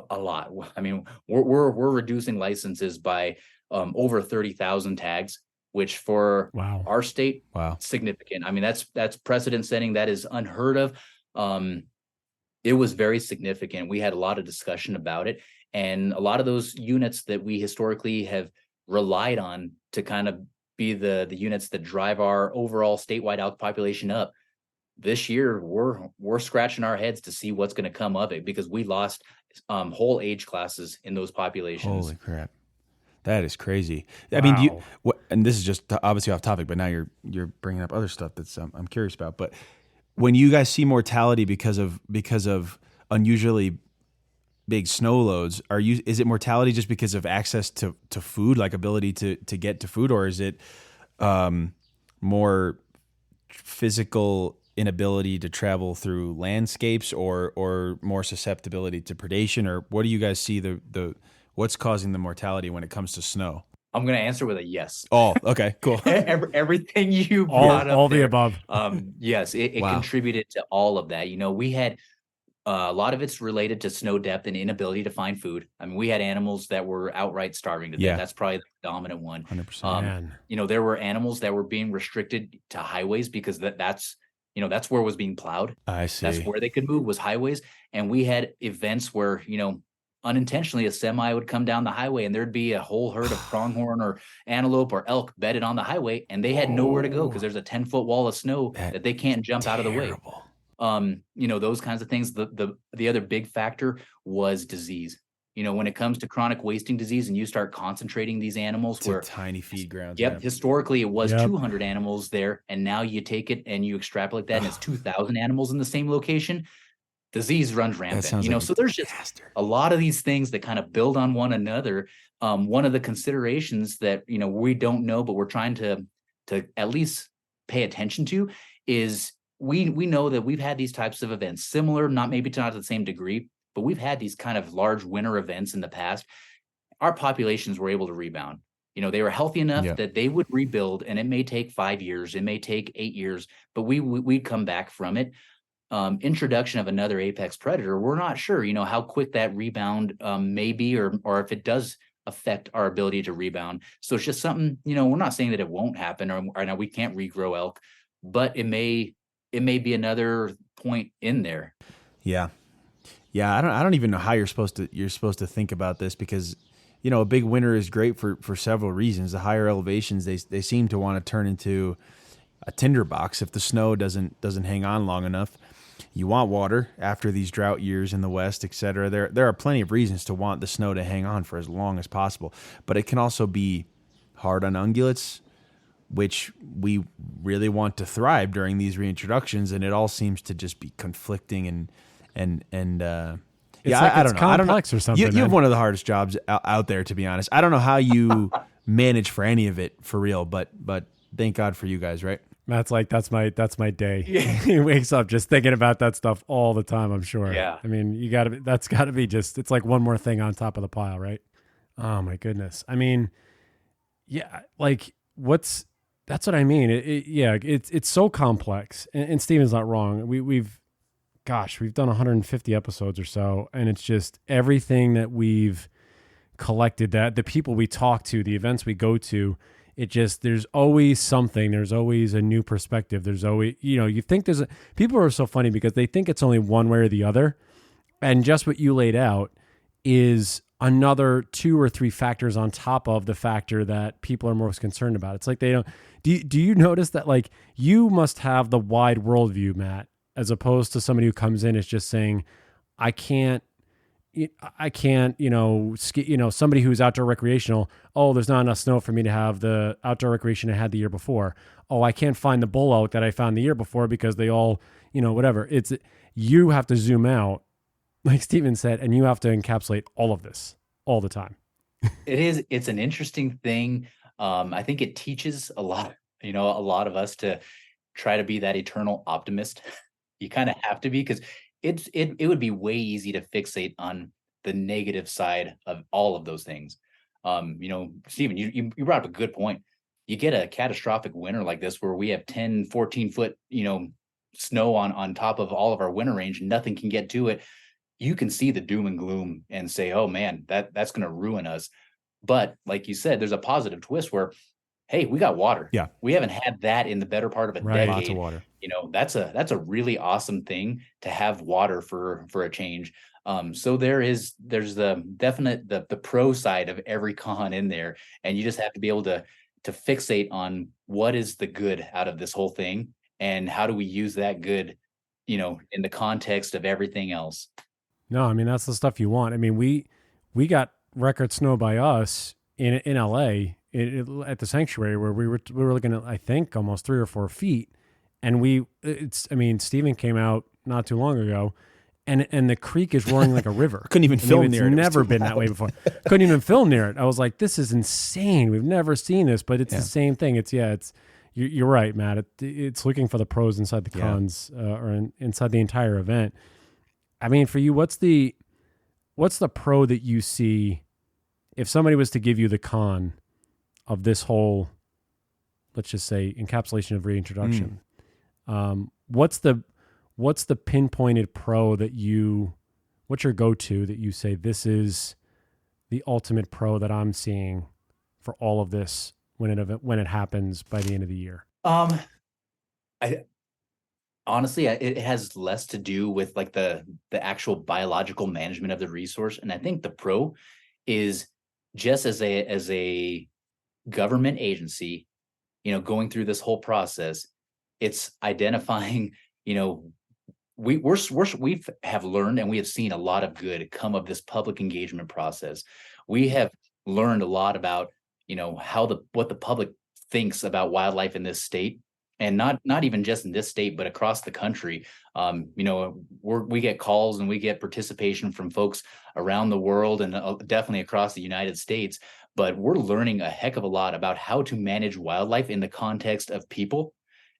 Speaker 3: a lot. I mean, we're reducing licenses by over 30,000 tags, which for our state, significant. I mean, that's precedent setting. That is unheard of. It was very significant. We had a lot of discussion about it, and a lot of those units that we historically have relied on to kind of be the units that drive our overall statewide elk population up. This year, we're scratching our heads to see what's going to come of it, because we lost whole age classes in those populations.
Speaker 1: Holy crap. That is crazy. I mean, and this is just obviously off topic, but now you're bringing up other stuff that's I'm curious about. But when you guys see mortality because of unusually big snow loads, is it mortality just because of access to food, like ability to get to food, or is it more physical inability to travel through landscapes, or more susceptibility to predation, or what do you guys see what's causing the mortality when it comes to snow?
Speaker 3: I'm going to answer with a yes.
Speaker 1: Oh, okay, cool.
Speaker 3: Everything you brought up
Speaker 2: all
Speaker 3: there,
Speaker 2: the above.
Speaker 3: Yes, it contributed to all of that. We had A lot of it's related to snow depth and inability to find food. I mean, we had animals that were outright starving to death.
Speaker 1: Yeah.
Speaker 3: That's probably the dominant one.
Speaker 1: 100%.
Speaker 2: Man.
Speaker 3: There were animals that were being restricted to highways because that's where it was being plowed.
Speaker 1: I see.
Speaker 3: That's where they could move, was highways. And we had events where, unintentionally a semi would come down the highway and there'd be a whole herd of pronghorn or antelope or elk bedded on the highway, and they had nowhere to go because there's a 10-foot wall of snow that they can't jump out of the way. Those kinds of things. The other big factor was disease. When it comes to chronic wasting disease and you start concentrating these animals
Speaker 1: to
Speaker 3: where
Speaker 1: tiny feed grounds.
Speaker 3: Yep.
Speaker 1: Man.
Speaker 3: Historically, it was 200 animals there, and now you take it and you extrapolate that, and it's 2,000 animals in the same location. Disease runs rampant. So there's just a lot of these things that kind of build on one another. One of the considerations that we don't know, but we're trying to at least pay attention to is we know that we've had these types of events, similar, not to the same degree, but we've had these kind of large winter events in the past. Our populations were able to rebound. They were healthy enough that they would rebuild, and it may take 5 years, it may take 8 years, but we'd come back from it. Introduction of another apex predator, we're not sure, how quick that rebound may be, or if it does affect our ability to rebound. So it's just something, we're not saying that it won't happen, or now we can't regrow elk, but it may be another point in there.
Speaker 1: Yeah. I don't even know how you're supposed to think about this, because a big winter is great for several reasons. The higher elevations, they seem to want to turn into a tinderbox if the snow doesn't hang on long enough. You want water after these drought years in the West, et cetera. There are plenty of reasons to want the snow to hang on for as long as possible, but it can also be hard on ungulates, which we really want to thrive during these reintroductions, and it all seems to just be conflicting and I don't know.
Speaker 2: Complex or something.
Speaker 1: You have one of the hardest jobs out there, to be honest. I don't know how you manage for any of it for real, but thank God for you guys, right?
Speaker 2: That's my day. He wakes up just thinking about that stuff all the time, I'm sure.
Speaker 3: Yeah.
Speaker 2: I mean, that's gotta be it's like one more thing on top of the pile, right? Oh my goodness. I mean, yeah, like that's what I mean. It's so complex, and Steven's not wrong. We've done 150 episodes or so, and it's just everything that we've collected, that the people we talk to, the events we go to, there's always something. There's always a new perspective. There's always, you think people are so funny because they think it's only one way or the other. And just what you laid out is another 2 or 3 factors on top of the factor that people are most concerned about. It's like do you notice that, like, you must have the wide worldview, Matt, as opposed to somebody who comes in is just saying, I can't, somebody who's outdoor recreational. Oh, there's not enough snow for me to have the outdoor recreation I had the year before. Oh, I can't find the bull elk that I found the year before because they all, whatever. You have to zoom out, like Steven said, and you have to encapsulate all of this all the time.
Speaker 3: It's an interesting thing. I think it teaches a lot of us to try to be that eternal optimist. You kind of have to be, because it would be way easy to fixate on the negative side of all of those things. Steven, you brought up a good point. You get a catastrophic winter like this where we have 10, 14 foot, snow on top of all of our winter range, and nothing can get to it. You can see the doom and gloom and say, oh man, that's going to ruin us. But like you said, there's a positive twist where, hey, we got water.
Speaker 1: Yeah.
Speaker 3: We haven't had that in the better part of a decade.
Speaker 1: Lots of water.
Speaker 3: That's a really awesome thing to have water for a change. So there's the definite, the pro side of every con in there. And you just have to be able to fixate on what is the good out of this whole thing, and how do we use that good, in the context of everything else.
Speaker 2: No, I mean, that's the stuff you want. I mean, we got record snow by us in LA at the sanctuary, where we were looking at, I think, almost 3 or 4 feet. And Steven came out not too long ago, and the creek is roaring like a river.
Speaker 1: Couldn't even film near it.
Speaker 2: It's never been that way before. Couldn't even film near it. I was like, this is insane. We've never seen this, but it's the same thing. You're right, Matt. It's looking for the pros inside the cons, or inside the entire event. I mean, for you, what's the pro that you see if somebody was to give you the con of this whole, let's just say, encapsulation of reintroduction? What's what's the pinpointed pro what's your go-to that you say, this is the ultimate pro that I'm seeing for all of this when it happens by the end of the year?
Speaker 3: I honestly, it has less to do with like the actual biological management of the resource. And I think the pro is just as a government agency, going through this whole process, it's identifying, we have learned and we have seen a lot of good come of this public engagement process. We have learned a lot about, what the public thinks about wildlife in this state, and not even just in this state, but across the country. We get calls and we get participation from folks around the world and definitely across the United States. But we're learning a heck of a lot about how to manage wildlife in the context of people.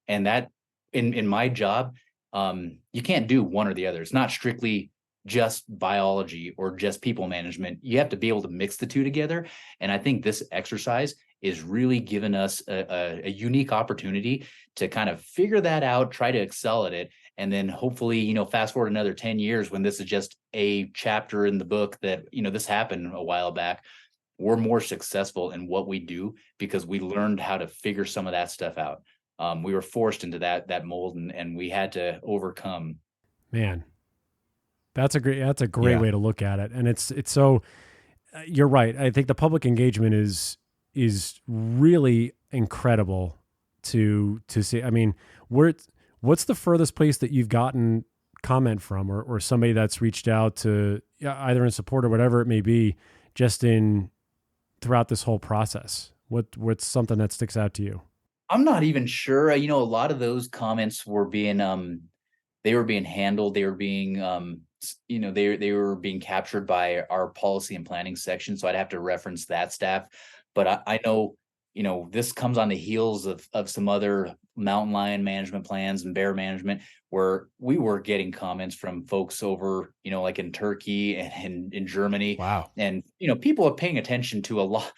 Speaker 3: And that in my job, you can't do one or the other. It's not strictly just biology or just people management. You have to be able to mix the two together. And I think this exercise is really giving us a unique opportunity to kind of figure that out, try to excel at it. And then hopefully, fast forward another 10 years when this is just a chapter in the book that, this happened a while back, we're more successful in what we do because we learned how to figure some of that stuff out. We were forced into that mold and we had to overcome.
Speaker 2: Man, that's a great way to look at it. And it's so, you're right. I think the public engagement is really incredible to see. I mean, what's the furthest place that you've gotten comment from or somebody that's reached out to either in support or whatever it may be, just throughout this whole process? What's something that sticks out to you?
Speaker 3: I'm not even sure. A lot of those comments were being they were being handled. They were being they were being captured by our policy and planning section. So I'd have to reference that staff. But I know, this comes on the heels of some other mountain lion management plans and bear management where we were getting comments from folks over, like in Turkey and in Germany.
Speaker 2: Wow.
Speaker 3: And, people are paying attention to a lot.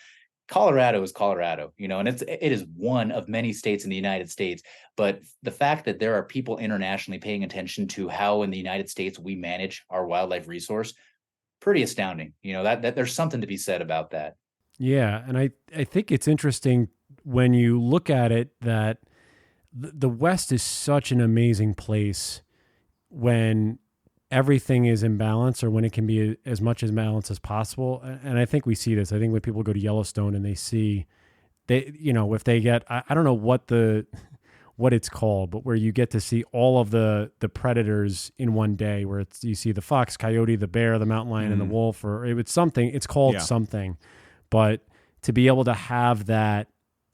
Speaker 3: Colorado is Colorado, and it is one of many states in the United States. But the fact that there are people internationally paying attention to how in the United States we manage our wildlife resource, pretty astounding. That there's something to be said about that.
Speaker 2: Yeah. And I think it's interesting when you look at it that the West is such an amazing place when everything is in balance or when it can be as much as balance as possible. And I think we see this. I think when people go to Yellowstone and they see, if they get, I don't know what it's called, but where you get to see all of the predators in one day, where you see the fox, coyote, the bear, the mountain lion, and the wolf, or it's called something. But to be able to have that,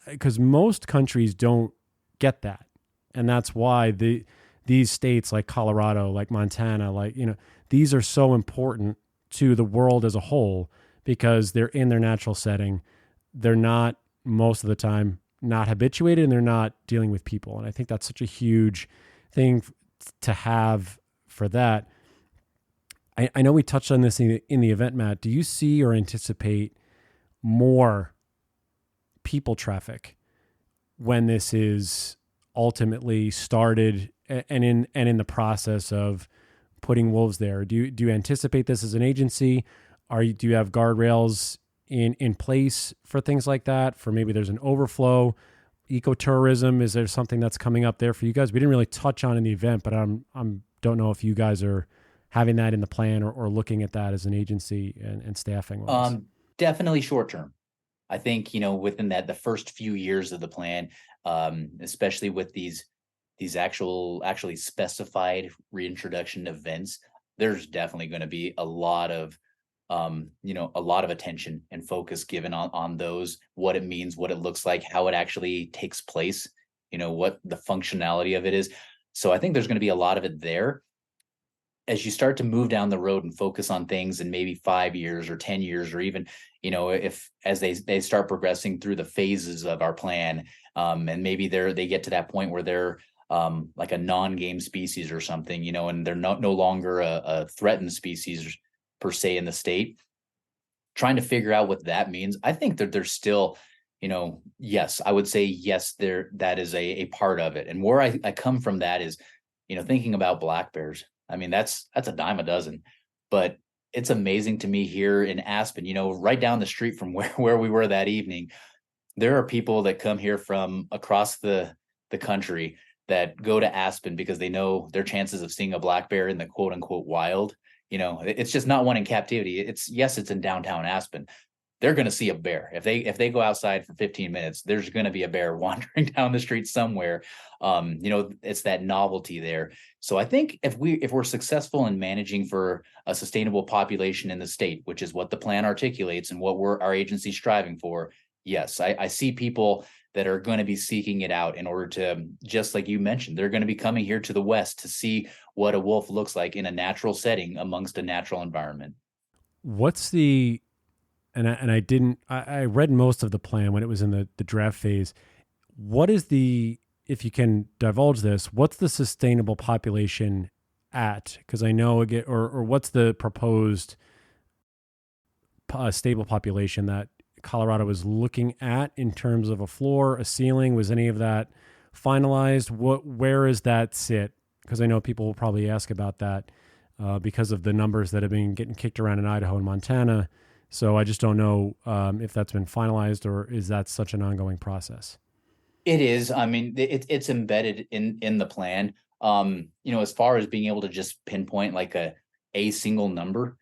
Speaker 2: because most countries don't get that. And that's why these states like Colorado, like Montana, these are so important to the world as a whole because they're in their natural setting. They're not, most of the time, not habituated, and they're not dealing with people. And I think that's such a huge thing to have for that. I know we touched on this in the event, Matt. Do you see or anticipate more people traffic when this is ultimately started and in the process of putting wolves there? Do you anticipate this as an agency? Do you have guardrails in place for things like that? For maybe there's an overflow, ecotourism. Is there something that's coming up there for you guys? We didn't really touch on in the event, but don't know if you guys are having that in the plan or looking at that as an agency and staffing.
Speaker 3: Definitely short term. I think, within the first few years of the plan, especially with these actually specified reintroduction events, there's definitely going to be a lot of attention and focus given on those, what it means, what it looks like, how it actually takes place, what the functionality of it is. So I think there's going to be a lot of it there. As you start to move down the road and focus on things in maybe 5 years or 10 years, or even, as they start progressing through the phases of our plan, and maybe they get to that point where they're like a non-game species or something, and they're no longer a threatened species per se in the state, trying to figure out what that means. I think that there's still, yes, I would say yes, that is a part of it. And where I come from that is, thinking about black bears, I mean, that's a dime a dozen. But it's amazing to me here in Aspen, right down the street from where we were that evening, there are people that come here from across the country that go to Aspen because they know their chances of seeing a black bear in the quote unquote wild. It's just not one in captivity. It's in downtown Aspen. They're going to see a bear if they go outside for 15 minutes. There's going to be a bear wandering down the street somewhere. It's that novelty there. So I think if we're successful in managing for a sustainable population in the state, which is what the plan articulates and what our agency striving for, yes, I see people that are going to be seeking it out in order to, just like you mentioned, they're going to be coming here to the West to see what a wolf looks like in a natural setting amongst a natural environment.
Speaker 2: What's the, I read most of the plan when it was in the draft phase. What is if you can divulge this, what's the sustainable population at? Because I know, again, or what's the proposed stable population that Colorado was looking at in terms of a floor, a ceiling? Was any of that finalized? Where does that sit? Because I know people will probably ask about that because of the numbers that have been getting kicked around in Idaho and Montana. So I just don't know if that's been finalized, or is that such an ongoing process?
Speaker 3: It is. I mean, it's embedded in the plan. As far as being able to just pinpoint like a single number,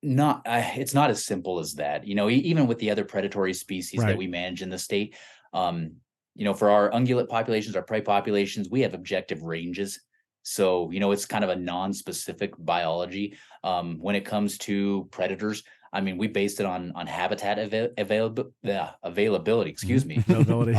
Speaker 3: it's not as simple as that. Even with the other predatory species
Speaker 2: Right.
Speaker 3: that we manage in the state, for our ungulate populations, our prey populations, we have objective ranges. So, it's kind of a non-specific biology. When it comes to predators, I mean, we based it on habitat availability, excuse me.
Speaker 2: Availability.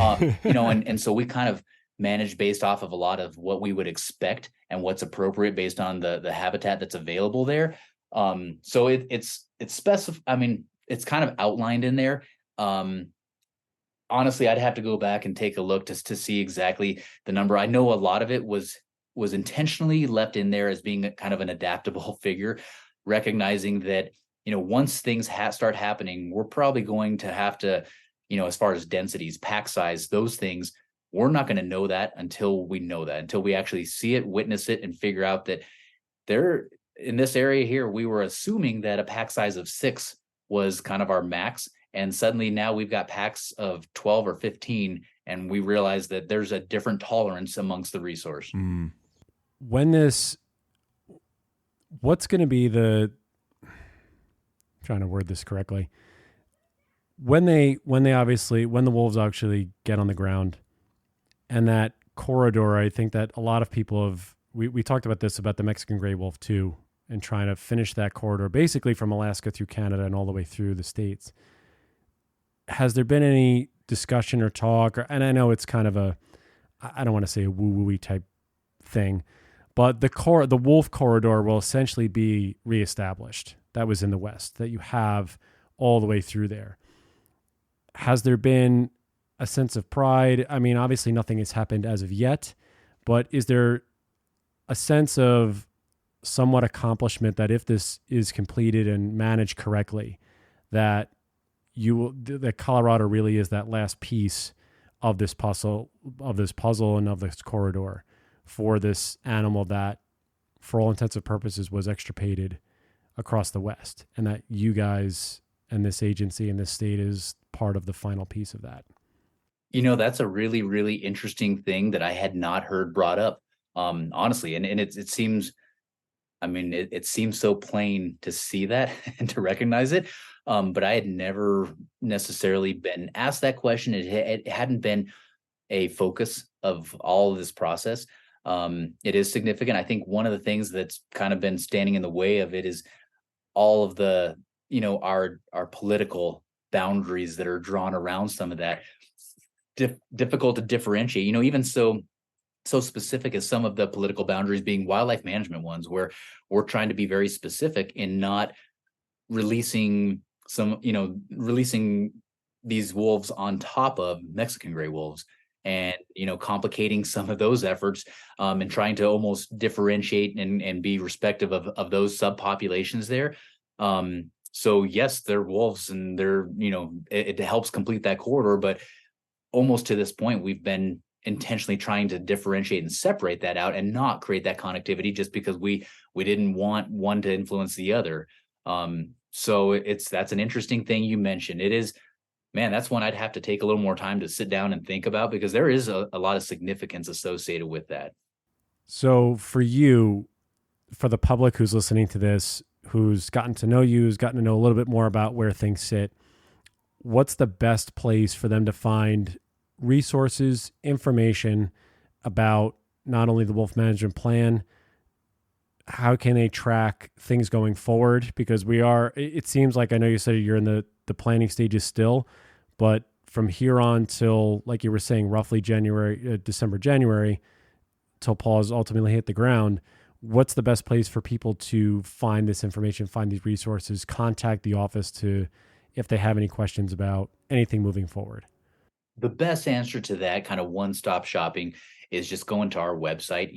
Speaker 3: And so we kind of manage based off of a lot of what we would expect and what's appropriate based on the habitat that's available there. So it's specific. I mean, it's kind of outlined in there. Honestly, I'd have to go back and take a look to see exactly the number. I know a lot of it was intentionally left in there as being kind of an adaptable figure, recognizing that, once things start happening, we're probably going to have to, as far as densities, pack size, those things, we're not going to know that until we actually see it, witness it, and figure out that there in this area here, we were assuming that a pack size of 6 was kind of our max. And suddenly now we've got packs of 12 or 15, and we realize that there's a different tolerance amongst the resource.
Speaker 2: What's going to be trying to word this correctly. When the wolves actually get on the ground and that corridor, I think that a lot of people we talked about this, about the Mexican gray wolf too, and trying to finish that corridor basically from Alaska through Canada and all the way through the States. Has there been any discussion or talk, and I know it's kind of I don't want to say a woo-woo-y type thing, but the wolf corridor will essentially be reestablished. That was in the West, that you have all the way through there. Has there been a sense of pride? I mean, obviously nothing has happened as of yet, but is there a sense of somewhat accomplishment that if this is completed and managed correctly, that that Colorado really is that last piece of this puzzle and of this corridor for this animal that, for all intents and purposes, was extirpated across the West, and that you guys and this agency and this state is part of the final piece of that?
Speaker 3: That's a really, really interesting thing that I had not heard brought up, honestly. And it seems, I mean, it seems so plain to see that and to recognize it. But I had never necessarily been asked that question. It hadn't been a focus of all of this process. It is significant. I think one of the things that's kind of been standing in the way of it is all of the, our political boundaries that are drawn around some of that. Difficult to differentiate, even so specific as some of the political boundaries being wildlife management ones, where we're trying to be very specific in not releasing these wolves on top of Mexican gray wolves, and complicating some of those efforts, and trying to almost differentiate and be respective of those subpopulations there. So yes, they're wolves, and they're it helps complete that corridor, but almost to this point, we've been intentionally trying to differentiate and separate that out and not create that connectivity just because we didn't want one to influence the other. So that's an interesting thing you mentioned. It is, man, that's one I'd have to take a little more time to sit down and think about, because there is a lot of significance associated with that.
Speaker 2: So for you, for the public who's listening to this, who's gotten to know you, who's gotten to know a little bit more about where things sit, what's the best place for them to find resources, information about not only the wolf management plan, how can they track things going forward? Because it seems like, I know you said you're in the planning stages still, but from here on till, like you were saying, roughly December, January, till paws ultimately hit the ground, what's the best place for people to find this information, find these resources, contact the office if they have any questions about anything moving forward?
Speaker 3: The best answer to that kind of one-stop shopping is just going to our website.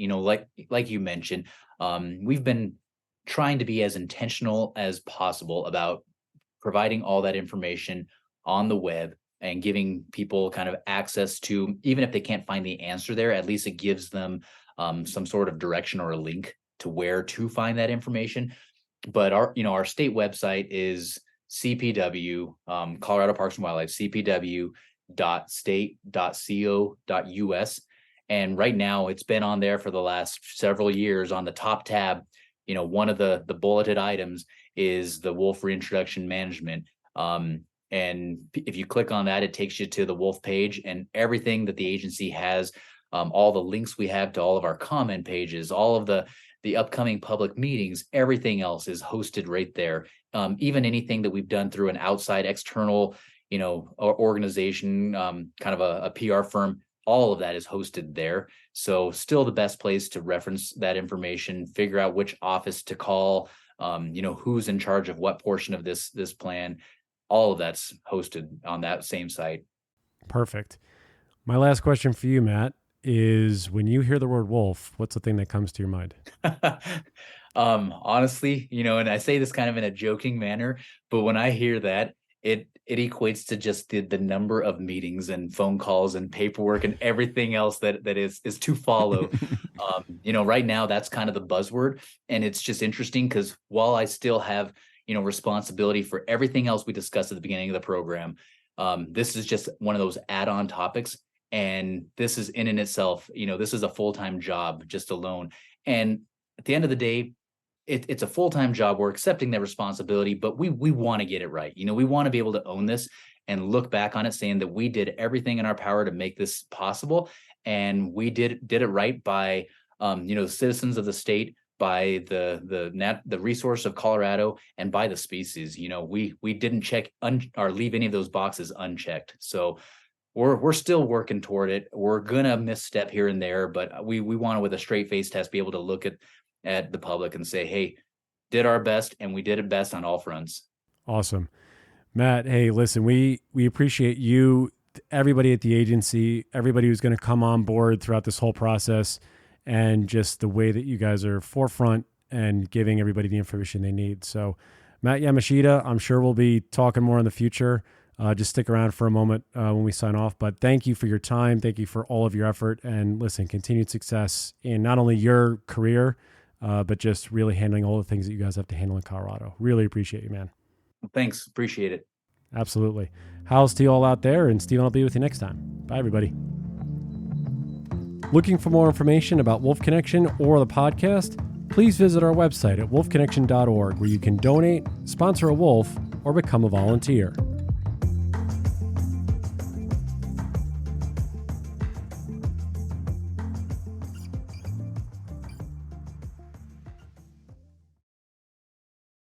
Speaker 3: Like you mentioned, we've been trying to be as intentional as possible about providing all that information on the web and giving people kind of access to, even if they can't find the answer there, at least it gives them some sort of direction or a link to where to find that information. But our state website is CPW, Colorado Parks and Wildlife, cpw.state.co.us. And right now it's been on there for the last several years. On the top tab, one of the bulleted items is the wolf reintroduction management. And if you click on that, it takes you to the wolf page, and everything that the agency has, all the links we have to all of our comment pages, all of the upcoming public meetings, everything else is hosted right there. Even anything that we've done through an outside external, organization, kind of a PR firm, all of that is hosted there. So still the best place to reference that information, figure out which office to call, who's in charge of what portion of this plan. All of that's hosted on that same site.
Speaker 2: Perfect. My last question for you, Matt, is when you hear the word wolf, what's the thing that comes to your mind?
Speaker 3: Honestly, and I say this kind of in a joking manner, but when I hear that, it equates to just the number of meetings and phone calls and paperwork and everything else that is to follow. Right now that's kind of the buzzword, and it's just interesting because while I still have responsibility for everything else we discussed at the beginning of the program, this is just one of those add-on topics, and this is in itself, this is a full-time job just alone. And at the end of the day, it's a full-time job. We're accepting that responsibility, but we want to get it right. We want to be able to own this and look back on it saying that we did everything in our power to make this possible, and we did it right by the citizens of the state, by the resource of Colorado, and by the species. We didn't check or leave any of those boxes unchecked. So we're still working toward it. We're gonna misstep here and there, but we want to, with a straight face test, be able to look at the public and say, hey, did our best, and we did it best on all fronts.
Speaker 2: Awesome. Matt, hey, listen, we appreciate you, everybody at the agency, everybody who's going to come on board throughout this whole process, and just the way that you guys are forefront and giving everybody the information they need. So Matt Yamashita, I'm sure we'll be talking more in the future. Just stick around for a moment when we sign off. But thank you for your time. Thank you for all of your effort. And listen, continued success in not only your career, but just really handling all the things that you guys have to handle in Colorado. Really appreciate you, man.
Speaker 3: Thanks. Appreciate it.
Speaker 2: Absolutely. How's to you all out there? And Steven, I'll be with you next time. Bye, everybody. Looking for more information about Wolf Connection or the podcast? Please visit our website at wolfconnection.org, where you can donate, sponsor a wolf, or become a volunteer.